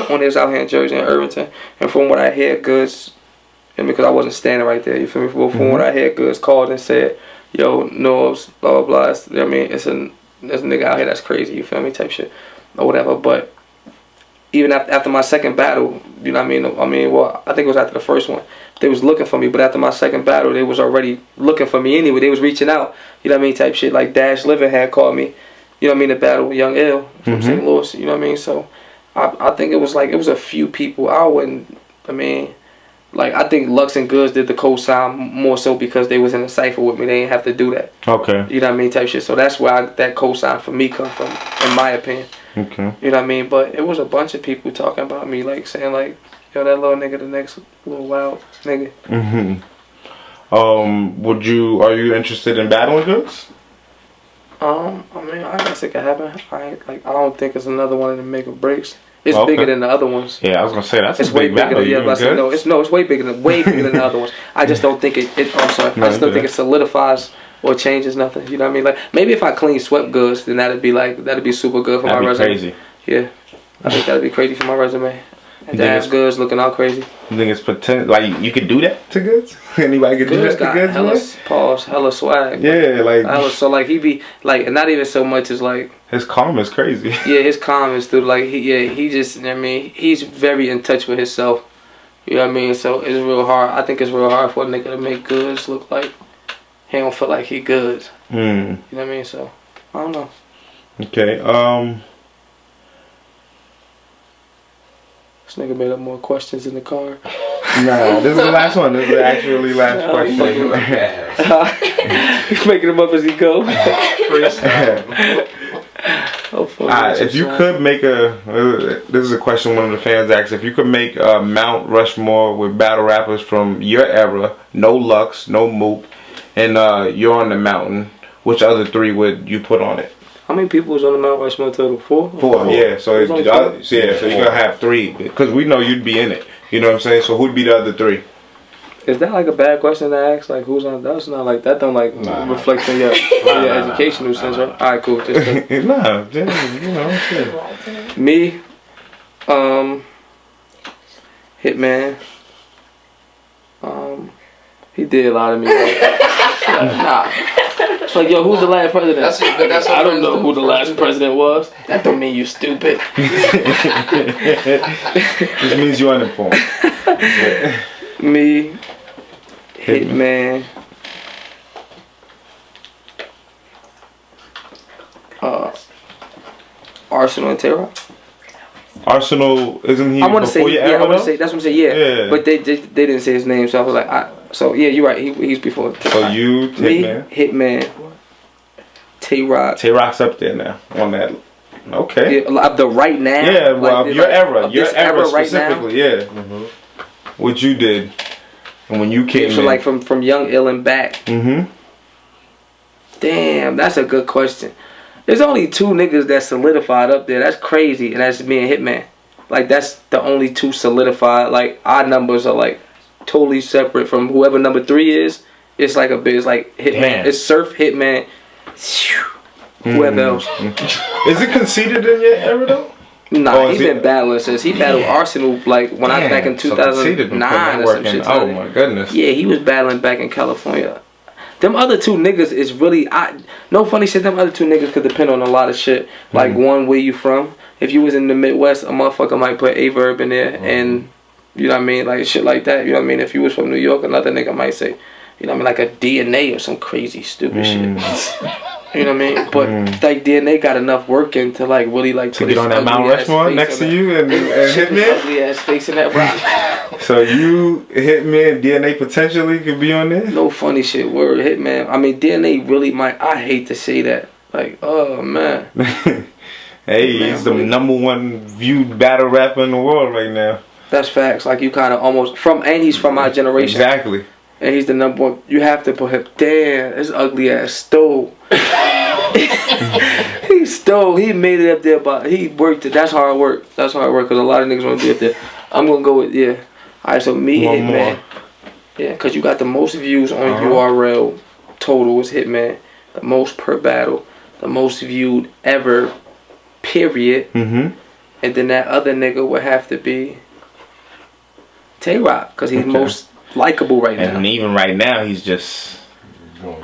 When they was out here in Jersey and Irvington, and from what I hear, Goods, and because I wasn't standing right there, you feel me? From what I hear, Goods called and said, "Yo, Norbs, blah blah blah." You know what I mean? There's a nigga out here that's crazy. You feel me? Type shit or whatever. But even after my second battle, you know what I mean? Well, I think it was after the first one. They was looking for me, but after my second battle, they was already looking for me anyway. They was reaching out. You know what I mean? Type shit. Like Dash Living had called me. You know what I mean? To battle with Young Ill from St. Louis. You know what I mean? So. I think it was a few people. I think Lux and Goods did the co-sign more so because they was in the cipher with me. They didn't have to do that. Okay. You know what I mean? Type shit. So that's where that co-sign for me come from, in my opinion. Okay. You know what I mean? But it was a bunch of people talking about me, like saying like, yo, that little nigga, the next little wild nigga. Are you interested in battling Goods? I guess it could happen. I don't think it's another one of the make or breaks. It's bigger than the other ones. Yeah, I was gonna say that's a big battle. It's way bigger than the other ones. I just don't think I just don't think it solidifies or changes nothing. You know what I mean? Like maybe if I clean swept Goods, then that'd be super good for my resume. Crazy. Yeah, I think that'd be crazy for my resume. And Dash Goods looking all crazy. You think it's potential? Like you could do that to Goods? Anybody could do that to Goods? Hella swag. Yeah, like he be like, and not even so much as like his calm is crazy. Yeah, his calm is through like he just, you know what I mean, he's very in touch with himself. You know what I mean? So it's real hard. I think it's real hard for a nigga to make Goods look like he don't feel like he Goods. You know what I mean? So I don't know. Okay. This nigga made up more questions in the car. Nah, this is the last one. This is actually last question. He's making them up as he go. If you could make this is a question one of the fans asked. If you could make a Mount Rushmore with battle rappers from your era, no Lux, no Mook, and you're on the mountain, which other three would you put on it? How many people was on the Mount Rushmore total? Four, yeah. So so you're gonna have three because we know you'd be in it. You know what I'm saying? So who'd be the other three? Is that like a bad question to ask? Like who's on? That's not like that. Don't like reflect on your educational sense, right? All right, cool. Just shit. Me, Hitman. He did a lot of me. Nah. It's like, yo, who's the last president? I don't know who the last president was. That don't mean you stupid. This means you're uninformed. Me, Hitman, Arsonal and Tay Rock. Arsonal, isn't he? I want to say, that's what I'm saying, yeah. But they didn't say his name, so I was like, so yeah, you're right. He's before. So you, Hitman, Tay Rock. Tay Rock's up there now on that. Okay. Yeah, the right now. Yeah, well, your era specifically. Right now? Yeah. What you did, and when you came in. Like from Young Ill and back. Damn, that's a good question. There's only two niggas that solidified up there. That's crazy, and that's me and Hitman. Like that's the only two solidified. Like our numbers are like totally separate from whoever number 3 is. It's like it's like Hitman. Damn. It's Surf, Hitman, whoever else. Is it conceded in your era though? Nah, he been battling since he battled Arsonal like when I back in 2009 or some shit. Oh my goodness. Yeah, he was battling back in California. Them other two niggas is really no funny shit. Them other two niggas could depend on a lot of shit. Like one, where you from? If you was in the Midwest, a motherfucker might put a verb in there, and you know what I mean, like shit like that. You know what I mean? If you was from New York, another nigga might say, you know what I mean, like a DNA or some crazy stupid shit. You know what I mean? But like DNA got enough work in to like really like to get on that Mount Rushmore next to you and Hitman. Ugly ass face in that rock. So you Hitman DNA potentially could be on there. No funny shit. Word Hitman. I mean DNA really might. I hate to say that. Like oh man. Hey, he's the #1 viewed battle rapper in the world right now. That's facts. Like you kind of almost from, and he's from my generation. Exactly. And he's the #1. You have to put him. Damn, this ugly ass stole. He stole. He made it up there, but he worked it. That's hard work. That's hard work because a lot of niggas want to be up there. I'm gonna go with yeah. All right, so me Hitman. Yeah, because you got the most views on URL total is Hitman. The most per battle. The most viewed ever. Period. And then that other nigga would have to be Tay Rock because he's most likable right now. And even right now, he's just.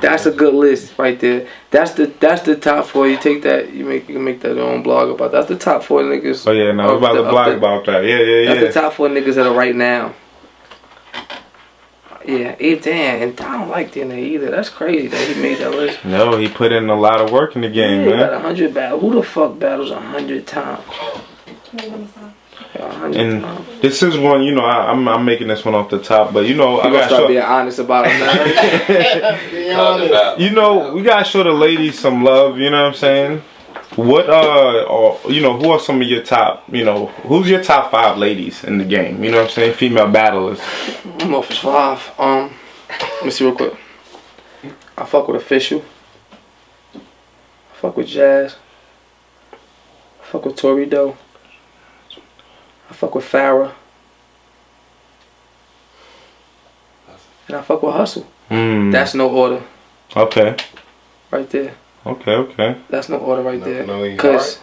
That's a good list right there. That's the top 4. You take that. You can make that your own blog about. That's the top 4 niggas. Oh yeah, no, we're about to blog about that. Yeah. That's the top 4 niggas that are right now. Yeah, damn, and I don't like DNA either. That's crazy that he made that list. No, he put in a lot of work in the game, man. He got 100 battles. Who the fuck battles 100 times? 100 and times. This is one, you know, I'm making this one off the top, but you know, I gotta gotta start being honest about it now. You know, we gotta show the ladies some love. You know what I'm saying? What or you know, who are some of your top? You know, who's your top 5 ladies in the game? You know what I'm saying? Female battlers. I'm off as 5. Let me see real quick. I fuck with Official. I fuck with Jazz. I fuck with Torido. I fuck with Farrah. And I fuck with Hustle. That's no order. Okay. Right there. Okay. That's no order right there. Cause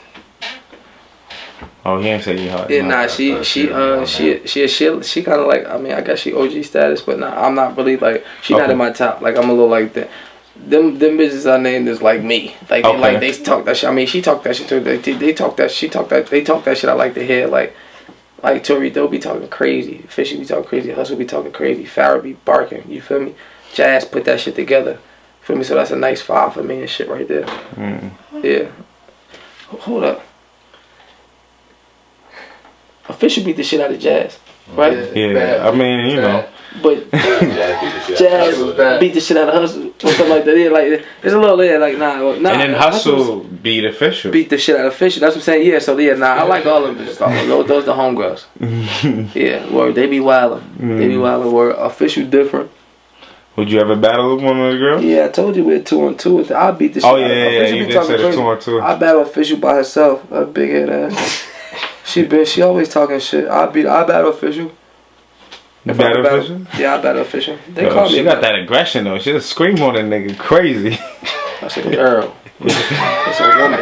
oh, he ain't say you hard. yeah, nah, she kind of like, I mean, I guess she OG status, but nah, I'm not really like, she not in my top. Like I'm a little like that. Them bitches I named is like me. Like they talk that shit. I mean, she talk that shit too. They talk that. She talk that. They talk that shit. I like to hear. Like Tori Doe be talking crazy. Fishy be talking crazy. Hustle be talking crazy. Farrah be barking. You feel me? Jazz put that shit together. Feel me? So that's a nice 5 for me and shit right there. Yeah. Hold up. Official beat the shit out of Jazz, right? Yeah. I mean, you know. But Jazz beat the shit out of Hustle or something like that. Yeah, like it's a little like nah. And then Hustle beat Official. Beat the shit out of Official. That's what I'm saying. Yeah. So yeah, nah. I like all of them. Those the homegirls. Yeah. Word. They be wildin'. They be wildin'. Word. Official different. Would you ever battle with one of the girls? Yeah, I told you we're 2-on-2. I beat the shit. Oh yeah. You did say the 2-on-2. I battle Official by herself. A big head ass. She always talking shit. I battle Official. You battle Official? Yeah, I battle Official. They call me. She got that aggression though. She just scream on that nigga crazy. That's a girl. It's a woman.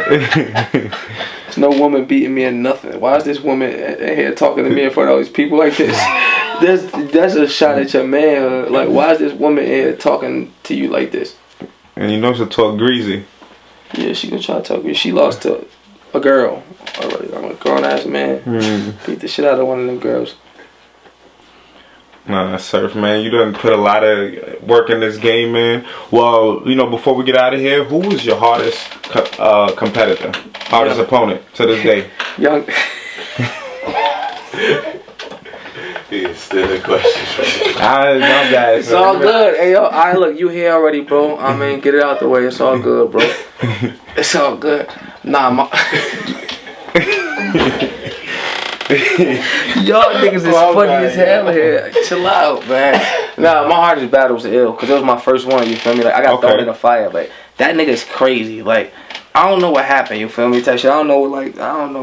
There's no woman beating me in nothing. Why is this woman in here talking to me in front of all these people like this? That's a shot at your man. Like, why is this woman in here talking to you like this? And you know she'll talk greasy. Yeah, she gonna try to talk greasy. She lost to a girl already. I'm a grown ass man. Beat the shit out of one of them girls. Nah, Surf, man, you done put a lot of work in this game, man. Well, you know, before we get out of here, who was your hardest competitor? Hardest opponent to this day? Young. It's still a question. Guys. It's all good. Hey, yo, look, you here already, bro. I mean, get it out the way. It's all good, bro. It's all good. Nah, y'all niggas is funny as hell here. Chill out, man. Nah, my hardest battle was ill because it was my first one. You feel me? Like I got thrown in the fire. Like that nigga's crazy. Like I don't know what happened. You feel me? Type shit. I don't know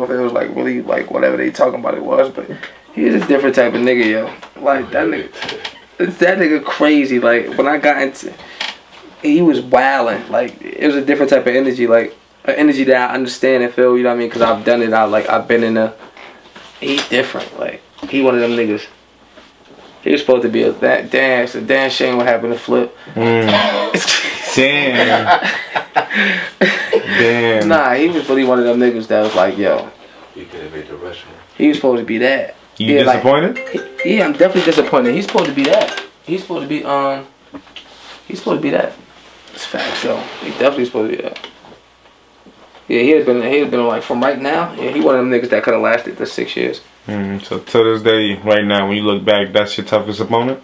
if it was like really like whatever they talking about it was, but he's a different type of nigga, yo. Like that nigga crazy. Like when I got into, he was wilding. Like it was a different type of energy. Like an energy that I understand and feel. You know what I mean? Because I've done it. I've been in a. He's different. Like he one of them niggas. He was supposed to be a dance. A damn shame what happened to Flip. Damn. Damn. Nah, he was really one of them niggas that was like, yo. He could have made the restaurant. He was supposed to be that. You disappointed? Like, yeah, I'm definitely disappointed. He's supposed to be that. He's supposed to be He's supposed to be that. It's facts, yo. He definitely supposed to be that. Yeah, he'd have been like from right now. Yeah, he one of them niggas that could have lasted the 6 years. So to this day, right now, when you look back, that's your toughest opponent?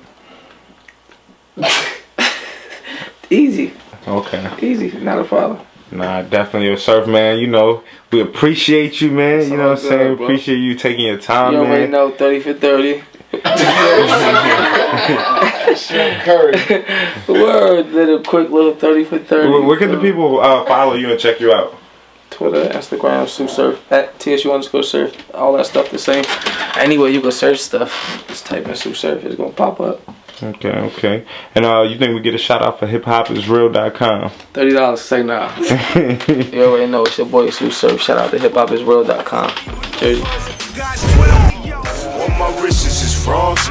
Easy. Okay. Easy, not a problem. Nah, definitely a Surf, man. You know, we appreciate you, man. It's you know what I'm all saying? good, bro. Appreciate you taking your time, You already man. know 30 for 30. Curry. Word, little 30 for 30. Where can the people follow you and check you out? Twitter, Instagram, Tsu Surf, at TSU_surf, all that stuff the same. Anyway, you can search stuff. Just type in Tsu Surf, it's gonna pop up. Okay. And you think we get a shout out for hiphopisreal.com? $30, say nah. You already know it's your boy Tsu Surf. Shout out to hiphopisreal.com. Jersey. All my wrists is frogs.